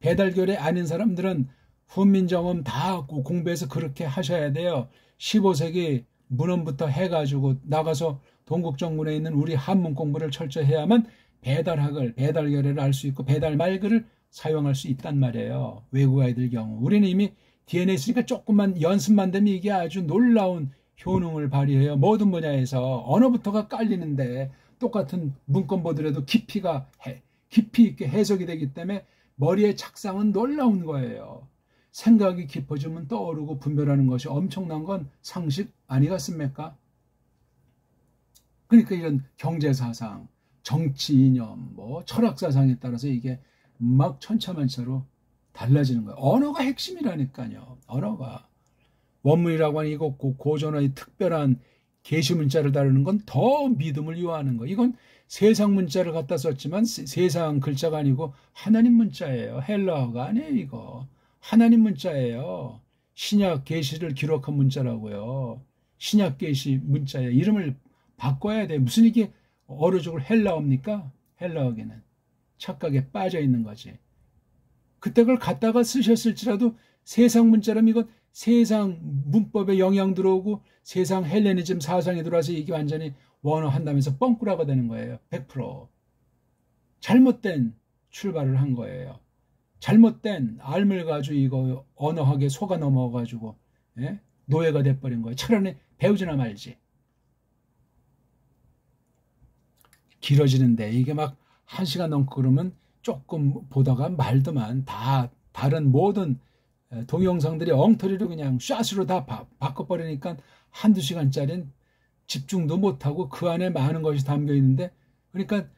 배달교례 아닌 사람들은 훈민정음 다 공부해서 그렇게 하셔야 돼요. 15세기 문헌부터 해가지고 나가서 동국정문에 있는 우리 한문 공부를 철저히 해야만 배달학을, 배달교례를 알 수 있고 배달 말글을 사용할 수 있단 말이에요. 외국 아이들 경우. 우리는 이미 DNA 있으니까 조금만 연습만 되면 이게 아주 놀라운 효능을 발휘해요. 모든 분야에서 언어부터가 깔리는데 똑같은 문건 보더라도 깊이 있게 해석이 되기 때문에 머리의 착상은 놀라운 거예요. 생각이 깊어지면 떠오르고 분별하는 것이 엄청난 건 상식 아니겠습니까? 그러니까 이런 경제사상, 정치 이념, 철학사상에 따라서 이게 막 천차만차로 달라지는 거예요. 언어가 핵심이라니까요. 언어가. 원문이라고 하는 이거 고전어의 특별한 계시 문자를 다루는 건 더 믿음을 요하는 거. 이건 세상 문자를 갖다 썼지만 세상 글자가 아니고 하나님 문자예요. 헬라어가 아니에요, 이거. 하나님 문자예요. 신약 계시를 기록한 문자라고요. 신약 계시 문자예요. 이름을 바꿔야 돼. 무슨 이게 어류적으로 헬라어입니까? 헬라어기는 착각에 빠져 있는 거지. 그때 그걸 갖다가 쓰셨을지라도 세상 문자라면 이건 세상 문법에 영향 들어오고 세상 헬레니즘 사상이 들어와서 이게 완전히 원어한다면서 뻥꾸라가 되는 거예요. 100%. 잘못된 출발을 한 거예요. 잘못된 알을 가지고 이거 언어학에 속아 넘어가지고 노예가 돼버린 거예요. 차라리 배우지나 말지. 길어지는데 이게 막 1시간 넘고 그러면 조금 보다가 말더만 다 다른 모든 동영상들이 엉터리로 그냥 샷으로 다 바꿔버리니까 1~2시간짜리는 집중도 못하고 그 안에 많은 것이 담겨 있는데, 그러니까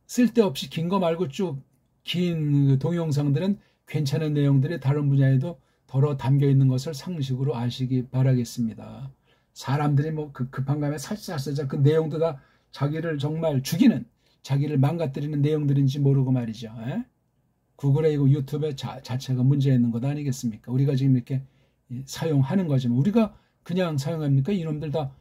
쓸데없이 긴 거 말고 쭉 긴 동영상들은 괜찮은 내용들이 다른 분야에도 덜어 담겨 있는 것을 상식으로 아시기 바라겠습니다. 사람들이 급한 감에 살짝살짝 그 내용도 다 자기를 정말 죽이는, 자기를 망가뜨리는 내용들인지 모르고 말이죠. 구글에 이거 유튜브에 자체가 문제 있는 것 아니겠습니까? 우리가 지금 이렇게 사용하는 거지만 우리가 그냥 사용합니까? 이놈들 다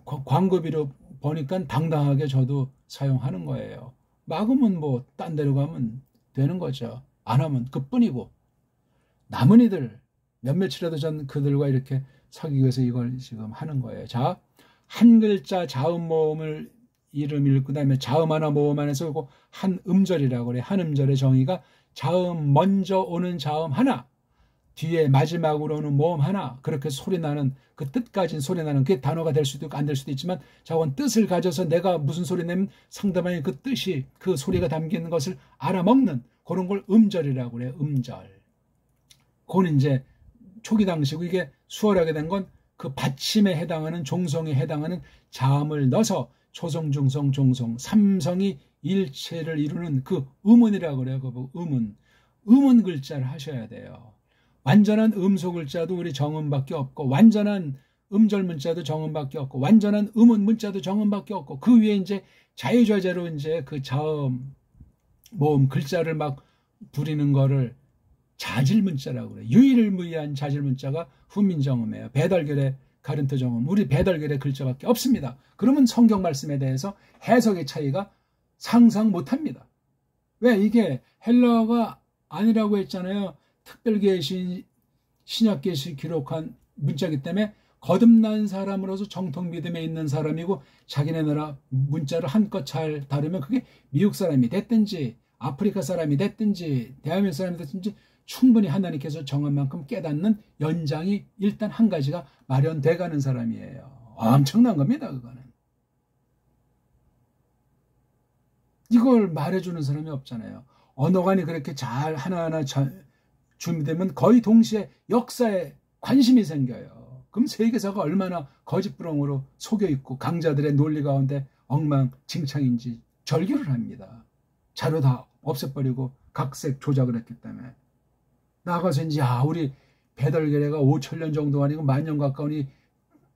광고비로 버니까 당당하게 저도 사용하는 거예요. 막으면 딴 데로 가면 되는 거죠. 안 하면 그뿐이고. 남은 이들 몇몇이라도 전 그들과 이렇게 사귀기 위해서 이걸 지금 하는 거예요. 자, 한 글자 자음 모음을 이름 읽고 그다음에 자음 하나 모음 안에서 한 음절이라고 그래. 한 음절의 정의가 자음 먼저 오는 자음 하나, 뒤에 마지막으로 오는 모음 하나, 그렇게 소리 나는 그 뜻까지는 소리 나는 그게 단어가 될 수도 있고 안 될 수도 있지만 자원 뜻을 가져서 내가 무슨 소리 내면 상대방의 그 뜻이 그 소리가 담기는 것을 알아먹는 그런 걸 음절이라고 그래요. 음절. 그건 이제 초기 당시고 이게 수월하게 된 건 그 받침에 해당하는 종성에 해당하는 자음을 넣어서 초성, 중성, 종성, 삼성이 일체를 이루는 그 음운이라고 그래요. 그 음운 글자를 하셔야 돼요. 완전한 음소 글자도 우리 정음밖에 없고, 완전한 음절 문자도 정음밖에 없고, 완전한 음운 문자도 정음밖에 없고, 그 위에 이제 자유자재로 이제 그 자음, 모음 글자를 막 부리는 거를 자질 문자라고 그래요. 유일무이한 자질 문자가 후민정음이에요. 배달결의 가른트 정음. 우리 배달결의 글자밖에 없습니다. 그러면 성경 말씀에 대해서 해석의 차이가 상상 못합니다. 왜? 이게 헬라어가 아니라고 했잖아요. 특별계시, 신약계시 기록한 문자이기 때문에 거듭난 사람으로서 정통 믿음에 있는 사람이고 자기네 나라 문자를 한껏 잘 다루면 그게 미국 사람이 됐든지 아프리카 사람이 됐든지 대한민국 사람이 됐든지 충분히 하나님께서 정한 만큼 깨닫는 연장이 일단 한 가지가 마련돼 가는 사람이에요. 엄청난 겁니다. 그거는. 이걸 말해주는 사람이 없잖아요. 언어관이 그렇게 잘 하나하나 준비되면 거의 동시에 역사에 관심이 생겨요. 그럼 세계사가 얼마나 거짓부렁으로 속여있고 강자들의 논리 가운데 엉망진창인지 절규를 합니다. 자료 다 없애버리고 각색 조작을 했기 때문에. 나가서 이제 우리 배달계례가 5,000년 정도 아니고 10,000년 가까우니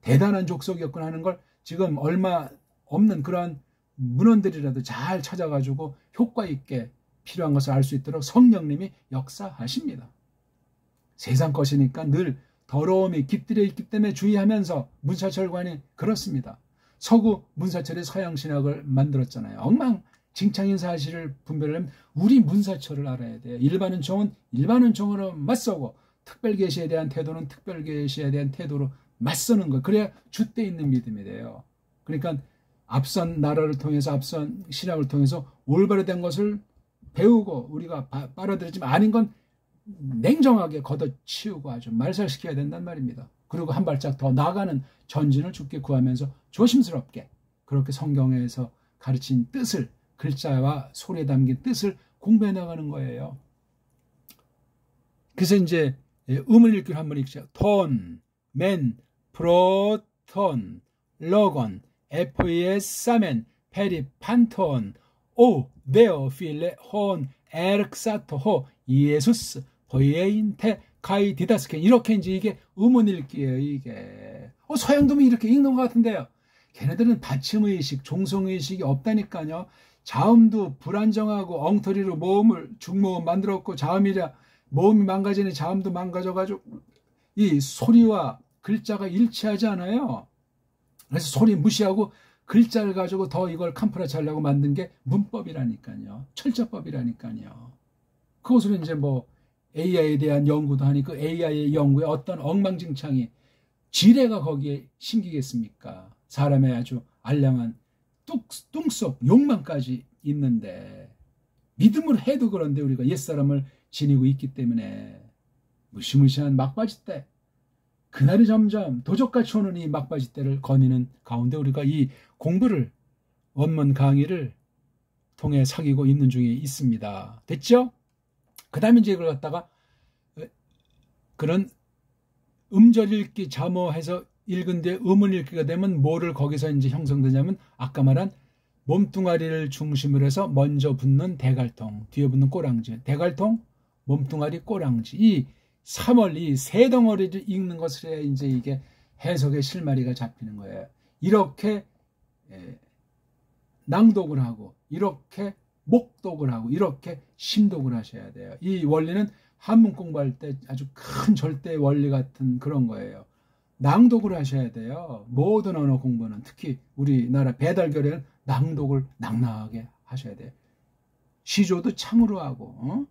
대단한 족속이었구나 하는 걸 지금 얼마 없는 그러한 문헌들이라도 잘 찾아가지고 효과 있게 필요한 것을 알 수 있도록 성령님이 역사하십니다. 세상 것이니까 늘 더러움이 깃들여 있기 때문에 주의하면서 문사철관이 그렇습니다. 서구 문사철이 서양 신학을 만들었잖아요. 엉망진창인 사실을 분별하려면 우리 문사철을 알아야 돼요. 일반은총은 일반은총으로 맞서고 특별계시에 대한 태도는 특별계시에 대한 태도로 맞서는 거. 그래야 줏대 있는 믿음이 돼요. 그러니까 앞선 나라를 통해서 앞선 신학을 통해서 올바로 된 것을 배우고 우리가 빨아들이지만 아닌 건 냉정하게 걷어치우고 아주 말살시켜야 된단 말입니다. 그리고 한 발짝 더 나아가는 전진을 주께 구하면서 조심스럽게 그렇게 성경에서 가르친 뜻을, 글자와 소리에 담긴 뜻을 공부해 나가는 거예요. 그래서 이제 음을 읽기로 한번 읽죠. 톤, 맨, 프로톤, 로건, FES, 사멘, 페리, 판톤, 오, 데어, 필레, 혼, 에르크사토, 호, 예수스, 보이에인테, 카이, 디다스켄. 이렇게 이제 이게 음은 읽기예요, 이게. 서양도면 이렇게 읽는 것 같은데요. 걔네들은 받침의식, 종성의식이 없다니까요. 자음도 불안정하고 엉터리로 모음을, 중모음 만들었고, 자음이랴, 모음이 망가지니 자음도 망가져가지고, 이 소리와 글자가 일치하지 않아요. 그래서 소리 무시하고 글자를 가지고 더 이걸 캄프라치하려고 만든 게 문법이라니까요. 철자법이라니까요. 그것으로 이제 뭐 AI에 대한 연구도 하니 그 AI의 연구에 어떤 엉망진창이 지뢰가 거기에 심기겠습니까? 사람의 아주 알량한 뚱속 욕망까지 있는데 믿음으로 해도 그런데 우리가 옛사람을 지니고 있기 때문에 무시무시한 막바지 때 그날이 점점 도적같이 오는 이 막바지 때를 거니는 가운데 우리가 이 공부를 원문 강의를 통해 사귀고 있는 중에 있습니다. 됐죠? 그 다음에 이제 이걸 갖다가 그런 음절 읽기 잠어해서 읽은 뒤에 음을 읽기가 되면 뭐를 거기서 이제 형성되냐면 아까 말한 몸뚱아리를 중심으로 해서 먼저 붙는 대갈통, 뒤에 붙는 꼬랑지, 대갈통, 몸뚱아리, 꼬랑지. 이 3월 이 세 덩어리를 읽는 것을 해야 이제 이게 해석의 실마리가 잡히는 거예요. 이렇게 낭독을 하고 이렇게 목독을 하고 이렇게 심독을 하셔야 돼요. 이 원리는 한문 공부할 때 아주 큰 절대 원리 같은 그런 거예요. 낭독을 하셔야 돼요. 모든 언어 공부는 특히 우리나라 배달결에는 낭독을 낭낭하게 하셔야 돼요. 시조도 창으로 하고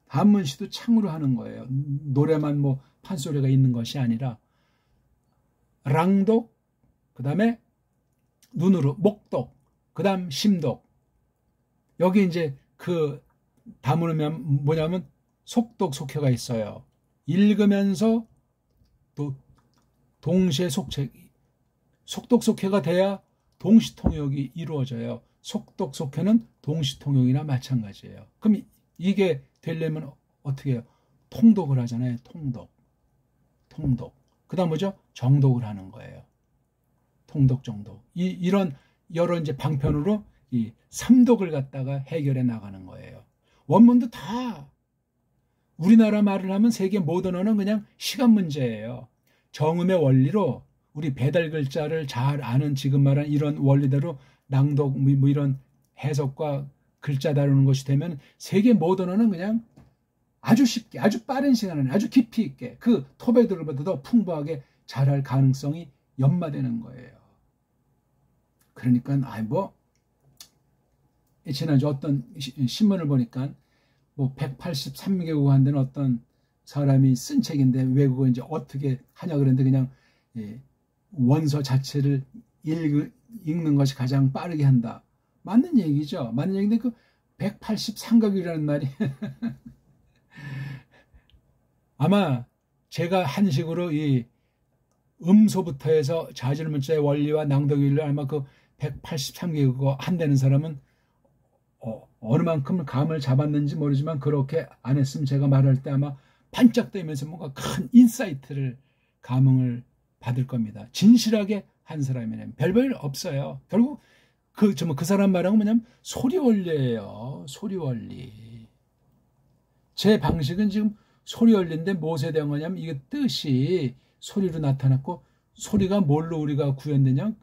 한문시도 창으로 하는 거예요. 노래만 뭐 판소리가 있는 것이 아니라 랑독, 그 다음에 눈으로 목독, 그 다음 심독. 여기 이제 그 다문으면 뭐냐면 속독, 속해가 있어요. 읽으면서 또 동시에 속독, 속해가 돼야 동시통역이 이루어져요. 속독, 속해는 동시통역이나 마찬가지예요. 그럼 이게 되려면 어떻게 해요? 통독을 하잖아요. 통독. 그 다음 뭐죠? 정독을 하는 거예요. 통독, 정독. 이런 여러 이제 방편으로 이 삼독을 갖다가 해결해 나가는 거예요. 원문도 다 우리나라 말을 하면 세계 모든 언어는 그냥 시간 문제예요. 정음의 원리로 우리 배달 글자를 잘 아는 지금 말한 이런 원리대로 낭독 뭐 이런 해석과 글자 다루는 것이 되면 세계 모든 언어는 그냥 아주 쉽게 아주 빠른 시간에 아주 깊이 있게 그 토배들보다 더 풍부하게 잘할 가능성이 연마되는 거예요. 그러니까 지난주 어떤 신문을 보니까 뭐 183개국 한다는 어떤 사람이 쓴 책인데 외국어 이제 어떻게 하냐 그랬는데 그냥 원서 자체를 읽는 것이 가장 빠르게 한다. 맞는 얘기죠. 맞는 얘기인데 그 183가국이라는 말이 아마 제가 한식으로 이 음소부터 해서 자질문자의 원리와 낭독일을 아마 그 183개국어 한다는 사람은 어느 만큼 감을 잡았는지 모르지만 그렇게 안 했으면 제가 말할 때 아마 반짝대면서 뭔가 큰 인사이트를 감흥을 받을 겁니다. 진실하게 한 사람이면 별별 없어요. 결국 그 사람 말하는 뭐냐면 소리 원리예요. 소리 원리. 제 방식은 지금 소리 원리인데 무엇에 대한 거냐면 이게 뜻이 소리로 나타났고 소리가 뭘로 우리가 구현되냐?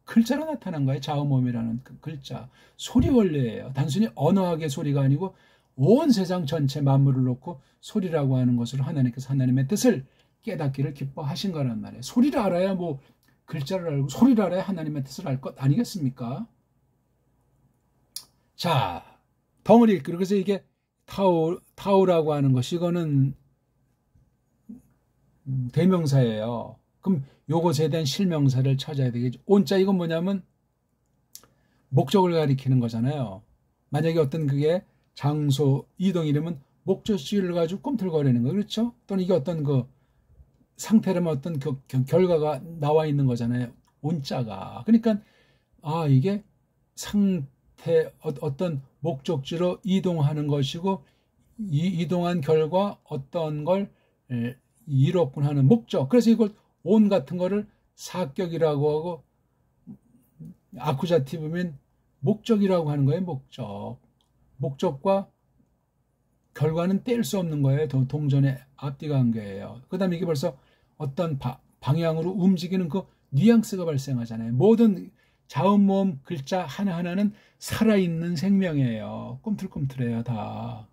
글자로 나타난 거예요. 자음음이라는 그 글자. 소리 원리예요. 단순히 언어학의 소리가 아니고 온 세상 전체 만물을 놓고 소리라고 하는 것으로 하나님께서 하나님의 뜻을 깨닫기를 기뻐하신 거란 말이에요. 소리를 알아야 뭐 글자를 알고 소리를 알아야 하나님의 뜻을 알 것 아니겠습니까? 자, 덩어리 읽기로 그래서 이게 타우라고 하는 것이 이거는 대명사예요. 그럼 요것에 대한 실명사를 찾아야 되겠죠. 온자 이건 뭐냐면 목적을 가리키는 거잖아요. 만약에 어떤 그게 장소 이동이라면 목적지를 가지고 꿈틀거리는 거 그렇죠? 또는 이게 어떤 그 상태라면 어떤 결과가 나와 있는 거잖아요. 온자가. 그러니까 이게 상태 어떤 목적지로 이동하는 것이고 이동한 결과 어떤 걸 이뤘군 하는 목적. 그래서 이걸 온 같은 거를 사격이라고 하고 아쿠자티브면 목적이라고 하는 거예요. 목적과 결과는 뗄 수 없는 거예요. 동전의 앞뒤 관계예요. 그 다음에 이게 벌써 어떤 방향으로 움직이는 그 뉘앙스가 발생하잖아요. 모든 자음, 모음, 글자 하나하나는 살아있는 생명이에요. 꿈틀꿈틀해요. 다.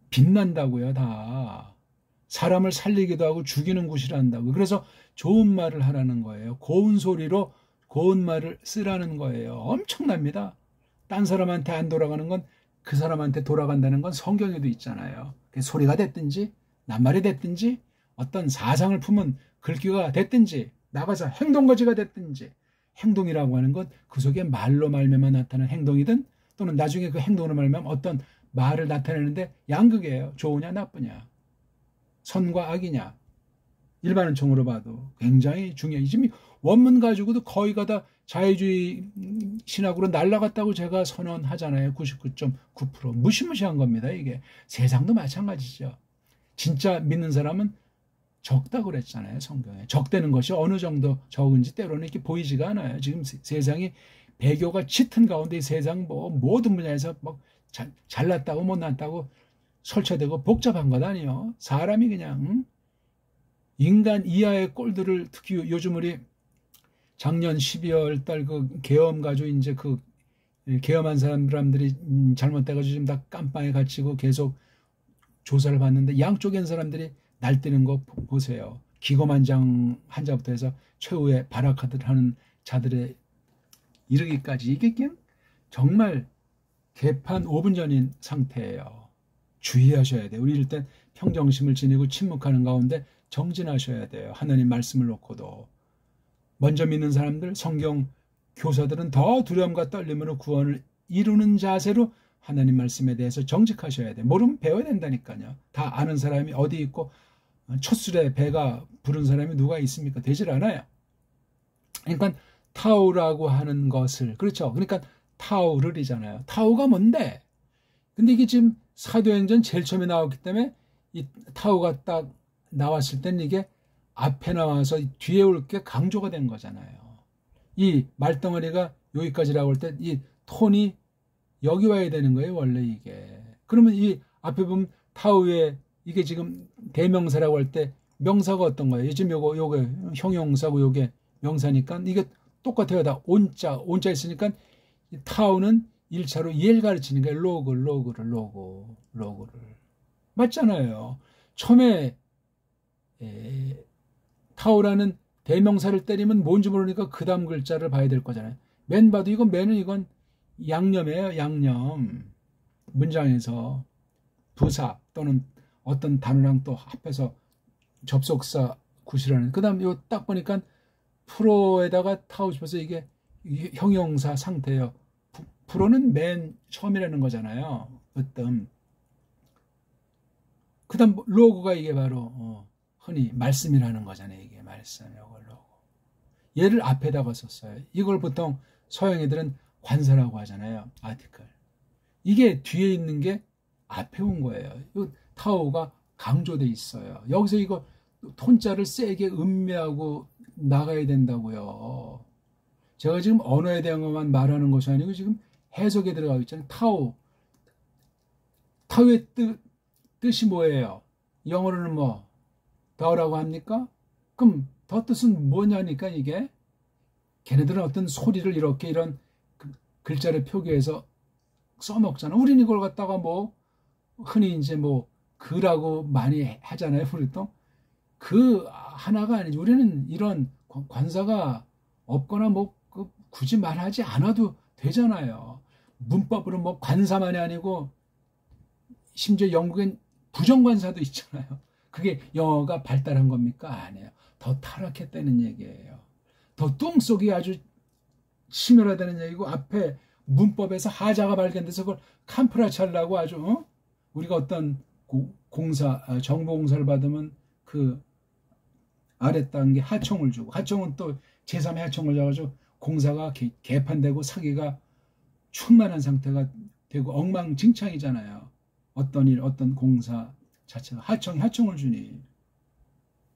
빛난다고요. 다. 사람을 살리기도 하고 죽이는 굿이란다고. 그래서 좋은 말을 하라는 거예요. 고운 소리로 고운 말을 쓰라는 거예요. 엄청납니다. 딴 사람한테 안 돌아가는 건 그 사람한테 돌아간다는 건 성경에도 있잖아요. 소리가 됐든지 낱말이 됐든지 어떤 사상을 품은 글귀가 됐든지 나가서 행동거지가 됐든지 행동이라고 하는 건 그 속에 말로 말미암아 나타나는 행동이든 또는 나중에 그 행동으로 말미암아 어떤 말을 나타내는데 양극이에요. 좋으냐 나쁘냐 선과 악이냐 일반은총으로 봐도 굉장히 중요해요. 지금 원문 가지고도 거의가 다 자유주의 신학으로 날아갔다고 제가 선언하잖아요. 99.9% 무시무시한 겁니다. 이게 세상도 마찬가지죠. 진짜 믿는 사람은 적다고 그랬잖아요. 성경에. 적대는 것이 어느 정도 적은지 때로는 이렇게 보이지가 않아요. 지금 세상이 배교가 짙은 가운데 이 세상 모든 분야에서 막 잘났다고 못났다고 설쳐되고 복잡한 것 아니에요. 사람이 그냥 인간 이하의 꼴들을 특히 요즘 우리 작년 12월 달 그 계엄 가지고 이제 그 계엄한 사람들이 잘못돼가지고 지금 다 깜빵에 갇히고 계속 조사를 받는데 양쪽에 있는 사람들이 날뛰는 거 보세요. 기고만장 한자부터 해서 최후의 발악하듯 하는 자들의 이르기까지 이게 그냥 정말 개판 5분 전인 상태예요. 주의하셔야 돼요. 우리 이럴 땐 평정심을 지니고 침묵하는 가운데 정진하셔야 돼요. 하나님 말씀을 놓고도. 먼저 믿는 사람들, 성경 교사들은 더 두려움과 떨림으로 구원을 이루는 자세로 하나님 말씀에 대해서 정직하셔야 돼요. 모르면 배워야 된다니까요. 다 아는 사람이 어디 있고 첫술에 배가 부른 사람이 누가 있습니까? 되질 않아요. 그러니까 타오라고 하는 것을 그렇죠. 그러니까 타오르이잖아요. 타오가 뭔데? 근데 이게 지금 사도행전 제일 처음에 나왔기 때문에 이 타오가 딱 나왔을 때는 이게 앞에 나와서 뒤에 올 게 강조가 된 거잖아요. 이 말덩어리가 여기까지라고 할 때 이 톤이 여기 와야 되는 거예요. 원래 이게. 그러면 이 앞에 보면 타오에 이게 지금 대명사라고 할 때 명사가 어떤 거예요? 지금 요게 형용사고 요게 명사니까 이게 똑같아요. 다 온자 있으니까 타오는 1차로 얘를 가르치는 거예요. 로그를 맞잖아요. 처음에 타오라는 대명사를 때리면 뭔지 모르니까 그 다음 글자를 봐야 될 거잖아요. 맨 봐도 이건 양념이에요. 양념. 문장에서 부사 또는 어떤 단어랑 또 합해서 접속사 구시라는. 그 다음 이거 딱 보니까 프로에다가 타오 싶어서 이게 형용사 상태예요. 프로는 맨 처음이라는 거잖아요. 으뜸. 그 다음 로고가 이게 바로 흔히 말씀이라는 거잖아요. 이게 말씀, 이걸 로고. 얘를 앞에다가 썼어요. 이걸 보통 서양 애들은 관사라고 하잖아요. 아티클. 이게 뒤에 있는 게 앞에 온 거예요. 이 타오가 강조돼 있어요. 여기서 이거 톤자를 세게 음미하고 나가야 된다고요. 제가 지금 언어에 대한 것만 말하는 것이 아니고 지금 해석에 들어가고 있잖아요. 타오의 뜻이 뭐예요? 영어로는 뭐 더라고 합니까? 그럼 더 뜻은 뭐냐니까 이게 걔네들은 어떤 소리를 이렇게 이런 글자를 표기해서 써먹잖아. 우리는 이걸 갖다가 뭐 흔히 이제 뭐 그라고 많이 하잖아요. 우리 또 그 하나가 아니지. 우리는 이런 관사가 없거나 뭐 굳이 말하지 않아도 되잖아요. 문법으로 뭐 관사만이 아니고 심지어 영국엔 부정관사도 있잖아요. 그게 영어가 발달한 겁니까? 아니에요. 더 타락했다는 얘기예요. 더 뚱속이 아주 치밀하다는 얘기고 앞에 문법에서 하자가 발견돼서 그걸 캄프라치 하려고 아주 우리가 어떤 공사 정보공사를 받으면 그 아랫단계 하청을 주고 하청은 또 제3의 하청을 줘가지고 공사가 개판되고 사기가 충만한 상태가 되고 엉망진창이잖아요. 어떤 일 어떤 공사 자체가 하청을 주니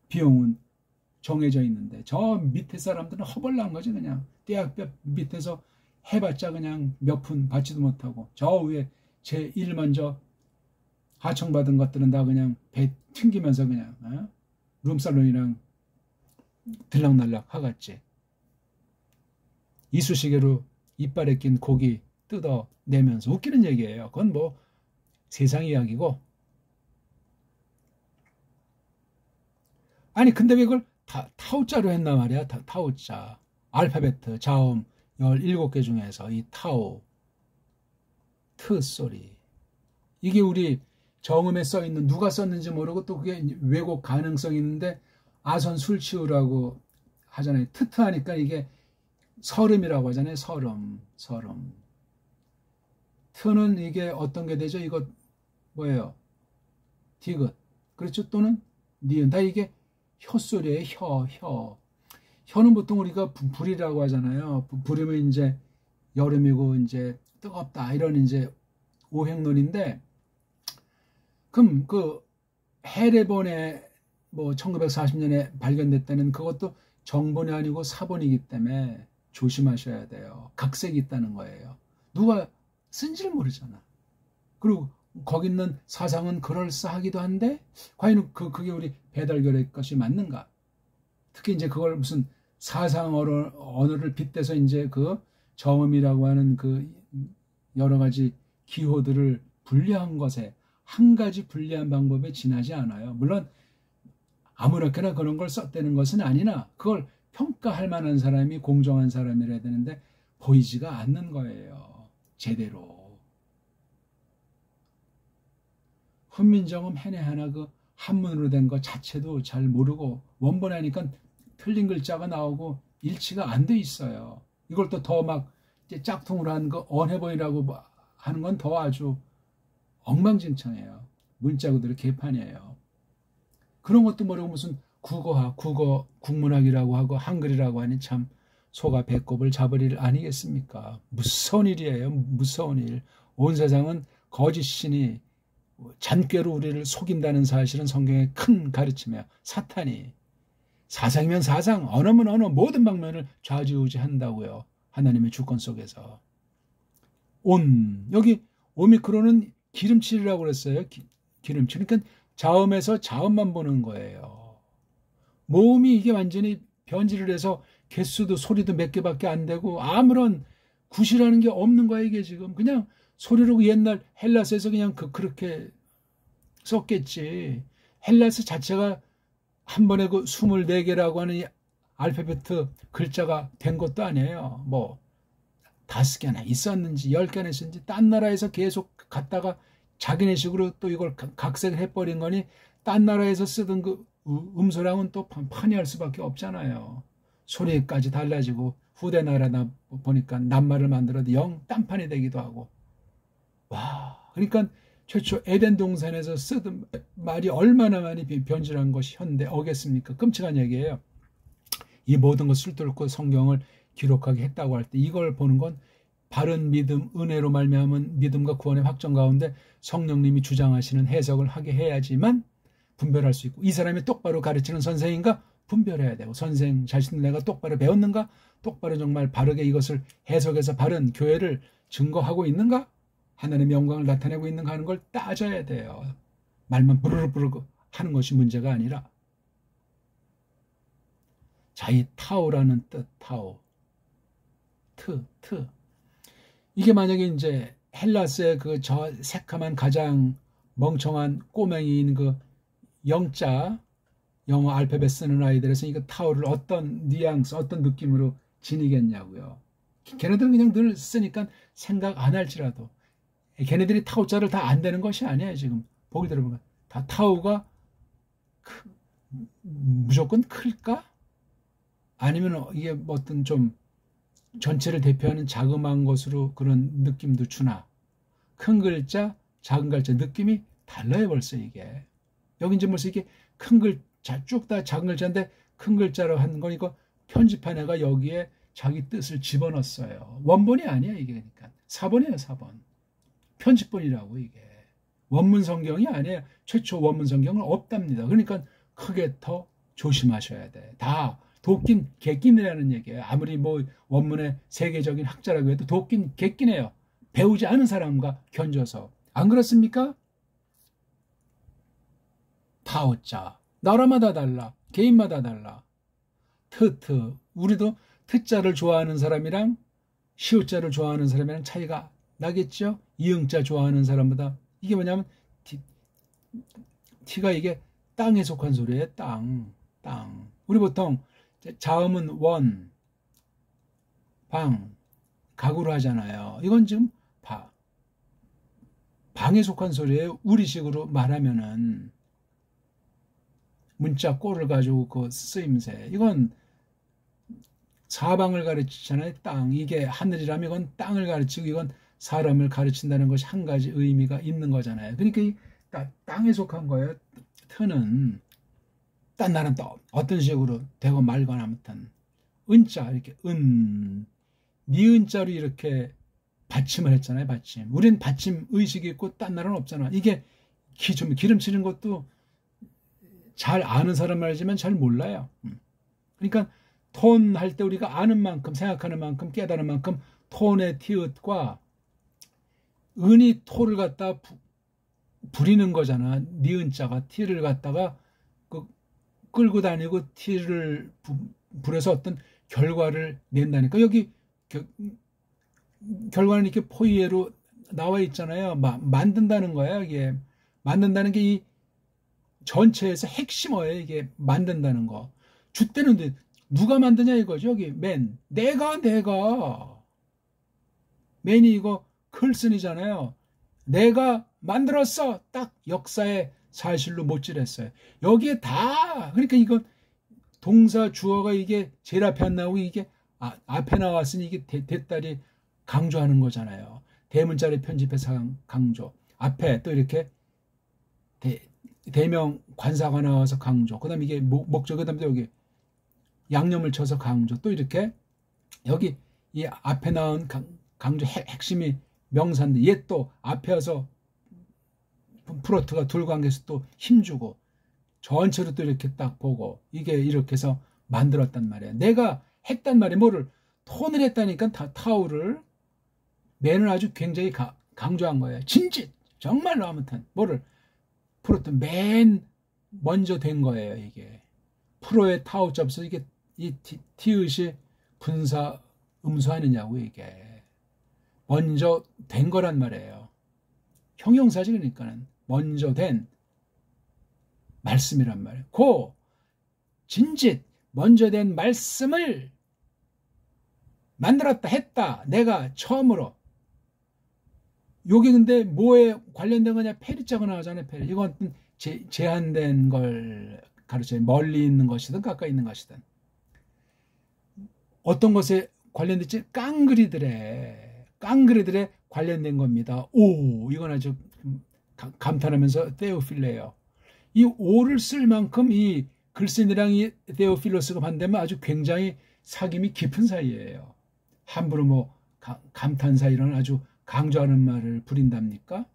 비용은 정해져 있는데 저 밑에 사람들은 허벌난 거지. 그냥 떼약볕 밑에서 해봤자 그냥 몇 푼 받지도 못하고 저 위에 제1 먼저 하청받은 것들은 다 그냥 배 튕기면서 그냥 룸살롱이랑 들락날락 하겠지. 이쑤시개로 이빨에 낀 고기 뜯어내면서 웃기는 얘기예요. 그건 뭐 세상 이야기고. 아니 근데 왜 이걸 타오자로 했나 말이야. 타오자. 알파베트 자음 17개 중에서 이 타오 트 소리 이게 우리 정음에 써있는 누가 썼는지 모르고 또 그게 왜곡 가능성이 있는데 아선 술 치우라고 하잖아요. 트트하니까 이게 설음이라고 하잖아요. 설음. 트는 이게 어떤 게 되죠? 이거 뭐예요? 디귿. 그렇죠? 또는 니은. 다 이게 혀소리예요. 혀는 보통 우리가 불이라고 하잖아요. 불이면 이제 여름이고 이제 뜨겁다 이런 이제 오행론인데 그럼 그 해례본에 뭐 1940년에 발견됐다는 그것도 정본이 아니고 사본이기 때문에 조심하셔야 돼요. 각색이 있다는 거예요. 누가 쓴지를 모르잖아. 그리고 거기 있는 사상은 그럴싸하기도 한데 과연 그게 우리 배달결의 것이 맞는가? 특히 이제 그걸 무슨 사상 언어를 빗대서 이제 그 정음이라고 하는 그 여러 가지 기호들을 분리한 것에 한 가지 분리한 방법에 지나지 않아요. 물론 아무렇게나 그런 걸 썼다는 것은 아니나 그걸 평가할 만한 사람이 공정한 사람이라야 되는데 보이지가 않는 거예요. 제대로. 훈민정음 해내 하나 그 한문으로 된 거 자체도 잘 모르고 원본에 하니까 틀린 글자가 나오고 일치가 안 돼 있어요. 이걸 또 더 막 짝퉁으로 한 거 언해본이라고 하는 건 더 아주 엉망진창이에요. 문자 그대로 개판이에요. 그런 것도 모르고 무슨 국어학, 국문학이라고 하고 한글이라고 하니 참 소가 배꼽을 잡을 일 아니겠습니까? 무서운 일이에요. 무서운 일. 온 세상은 거짓신이 잔꾀로 우리를 속인다는 사실은 성경의 큰 가르침이에요. 사탄이. 사상이면 사상, 언어면 언어, 모든 방면을 좌지우지한다고요. 하나님의 주권 속에서. 여기 오미크론은 기름칠이라고 그랬어요. 기름칠. 그러니까 자음에서 자음만 보는 거예요. 모음이 이게 완전히 변질을 해서 개수도 소리도 몇 개밖에 안 되고 아무런 굿이라는 게 없는 거야. 이게 지금 그냥 소리로 옛날 헬라스에서 그냥 그렇게 썼겠지. 헬라스 자체가 한 번에 그 24개라고 하는 알파베트 글자가 된 것도 아니에요. 뭐 5개나 있었는지 10개나 있었는지 딴 나라에서 계속 갔다가 자기네식으로 또 이걸 각색을 해버린 거니 딴 나라에서 쓰던 그 음소량은 또 판이할 수밖에 없잖아요. 소리까지 달라지고 후대 나라다 보니까 낱말을 만들어도 영 딴판이 되기도 하고. 와, 그러니까 최초 에덴 동산에서 쓰던 말이 얼마나 많이 변질한 것이 현대어겠습니까? 끔찍한 얘기예요. 이 모든 것을 뚫고 성경을 기록하게 했다고 할 때 이걸 보는 건 바른 믿음, 은혜로 말미암은 믿음과 구원의 확정 가운데 성령님이 주장하시는 해석을 하게 해야지만 분별할 수 있고 이 사람이 똑바로 가르치는 선생인가 분별해야 되고 선생 자신을 내가 똑바로 배웠는가 똑바로 정말 바르게 이것을 해석해서 바른 교회를 증거하고 있는가 하나님의 영광을 나타내고 있는가 하는 걸 따져야 돼요. 말만 부르르 하는 것이 문제가 아니라 자, 이 타오라는 뜻, 타오. 트. 이게 만약에 이제 헬라스의 그 저 새카만 가장 멍청한 꼬맹이인 그 영자, 영어 알파벳 쓰는 아이들에서 이거 타오를 어떤 뉘앙스, 어떤 느낌으로 지니겠냐고요. 걔네들은 그냥 늘 쓰니까 생각 안 할지라도. 걔네들이 타오자를 다 안 되는 것이 아니에요, 지금. 보기 들어보면. 다 타오가 무조건 클까? 아니면 이게 뭐 어떤 좀 전체를 대표하는 자그마한 것으로 그런 느낌도 주나, 큰 글자, 작은 글자 느낌이 달라요. 벌써 이게. 여기 이제 벌써 이게 큰 글자 쭉 다 작은 글자인데 큰 글자로 한 건 이거 편집한 애가 여기에 자기 뜻을 집어넣었어요. 원본이 아니야 이게. 그러니까 4번이에요. 4번. 편집본이라고 이게. 원문 성경이 아니에요. 최초 원문 성경은 없답니다. 그러니까 크게 더 조심하셔야 돼. 다 도끼는 객긴이라는 얘기예요. 아무리 뭐 원문의 세계적인 학자라고 해도 도끼는 객긴해요. 배우지 않은 사람과 견져서. 안 그렇습니까? 타오자. 나라마다 달라. 개인마다 달라. 트트. 우리도 트자를 좋아하는 사람이랑 시오자를 좋아하는 사람이랑 차이가 나겠죠? 이응자 좋아하는 사람보다. 이게 뭐냐면 티가 이게 땅에 속한 소리예요. 땅. 우리 보통 자음은 원, 방, 가구로 하잖아요. 이건 지금 방에 속한 소리예요. 우리식으로 말하면은 문자 꼴을 가지고 그 쓰임새. 이건 사방을 가르치잖아요. 땅. 이게 하늘이라면 이건 땅을 가르치고 이건 사람을 가르친다는 것이 한 가지 의미가 있는 거잖아요. 그러니까 이 땅에 속한 거예요. 트는 딴 나라는 또 어떤 식으로 되고 말거나 아무튼 은자 이렇게 니은자로 이렇게 받침을 했잖아요. 받침. 우린 받침 의식이 있고 딴 나라는 없잖아. 이게 기름치는 것도 잘 아는 사람 말이지만 잘 몰라요. 그러니까 톤 할 때 우리가 아는 만큼 생각하는 만큼 깨달은 만큼 톤의 티읕과 은이 토를 갖다 부리는 거잖아. 니은자가 티를 갖다가 끌고 다니고 티를 불어서 어떤 결과를 낸다니까. 여기 결과는 이렇게 포이에로 나와 있잖아요. 만든다는 거야. 이게 만든다는 게 이 전체에서 핵심어예요. 이게 만든다는 거. 주때는 누가 만드냐 이거죠. 여기 내가 맨이 이거 클슨이잖아요. 내가 만들었어. 딱 역사의 사실로 못질했어요. 여기에 다 그러니까 이건 동사 주어가 이게 제일 앞에 안 나오고 이게 앞에 나왔으니 이게 대딸이 강조하는 거잖아요. 대문자를 편집해서 강조. 앞에 또 이렇게 대명 관사가 나와서 강조. 그다음에 이게 목적. 그다음에 여기 양념을 쳐서 강조. 또 이렇게 여기 이 앞에 나온 강조 핵심이 명사인데 얘 또 앞에 와서 프로트가 둘관계에서 또 힘주고 전체로 또 이렇게 딱 보고 이게 이렇게 해서 만들었단 말이야. 내가 했단 말이야. 뭐를 톤을 했다니까 타오를 맨을 아주 굉장히 강조한 거예요. 진짓 정말로 아무튼 뭐를 프로트 맨 먼저 된 거예요. 이게 프로의 타오 잡서 이게 이 티읕이 분사 음수하느냐고 이게 먼저 된 거란 말이에요. 형용사지. 그러니까는 먼저 된 말씀이란 말이에요. 진짓 먼저 된 말씀을 만들었다 했다. 내가 처음으로. 요게 근데 뭐에 관련된 거냐? 페리자가 나오잖아요. 페리. 이건 제한된 걸 가르쳐요. 멀리 있는 것이든 가까이 있는 것이든. 어떤 것에 관련됐지? 깡그리들에 관련된 겁니다. 이건 아주 감탄하면서 테오필레예요. 이 오를 쓸 만큼 이 글쓴이랑 이 테오필로스가 반대면 아주 굉장히 사귐이 깊은 사이예요. 함부로 뭐 감탄사 이런 아주 강조하는 말을 부린답니까?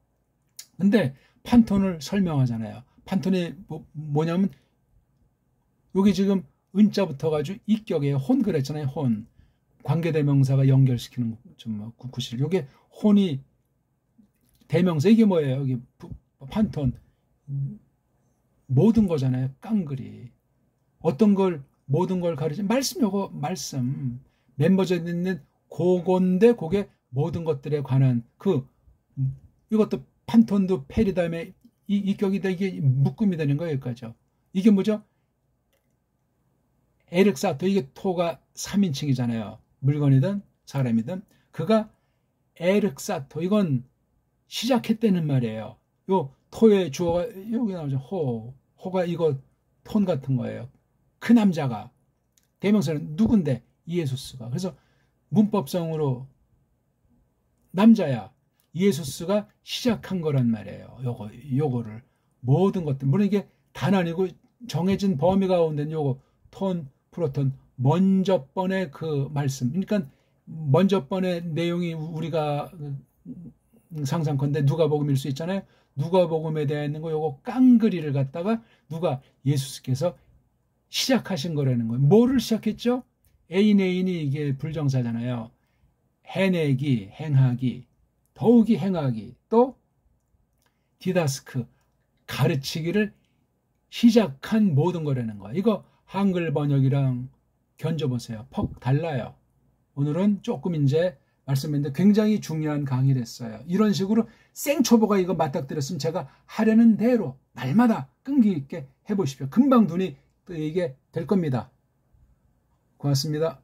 근데 판톤을 설명하잖아요. 판톤이 뭐냐면 여기 지금 은자부터 가지고 이격이에요. 혼 그랬잖아요. 혼. 관계대명사가 연결시키는 좀 구실. 요게 혼이 대명사. 이게 뭐예요? 여기 판톤. 모든 거잖아요. 깡그리. 어떤 걸 모든 걸 가르치는 말씀. 요거 말씀. 멤버져 있는 그건데 그게 모든 것들에 관한 이것도 판톤도 페리 다음에 이격이다. 이게 묶음이 되는 거예요. 여기까지요. 이게 뭐죠? 에륵사토. 이게 토가 3인칭이잖아요. 물건이든 사람이든. 그가 에륵사토. 이건 시작했다는 말이에요. 요 토의 주어가 여기 나오죠. 호가 이거 톤 같은 거예요. 그 남자가 대명사는 누군데? 이에수스가. 그래서 문법성으로 남자야. 예수스가 시작한 거란 말이에요. 요거를 모든 것들 물론 이게 단 아니고 정해진 범위 가운데 요거 톤, 프로톤 먼저 번의 그 말씀. 그러니까 먼저 번의 내용이 우리가 상상컨대 누가복음일 수 있잖아요. 누가복음에 대해 있는 거 요거 깡그리를 갖다가 누가 예수께서 시작하신 거라는 거예요. 뭐를 시작했죠? 애인이 이게 불정사잖아요. 해내기, 행하기, 더욱이 행하기, 또 디다스크, 가르치기를 시작한 모든 거라는 거예요. 이거 한글 번역이랑 견져보세요. 퍽 달라요. 오늘은 조금 이제 말씀했는데 굉장히 중요한 강의를 했어요. 이런 식으로 생초보가 이거 맞닥뜨렸으면 제가 하려는 대로 날마다 끈기 있게 해보십시오. 금방 눈이 뜨이게 될 겁니다. 고맙습니다.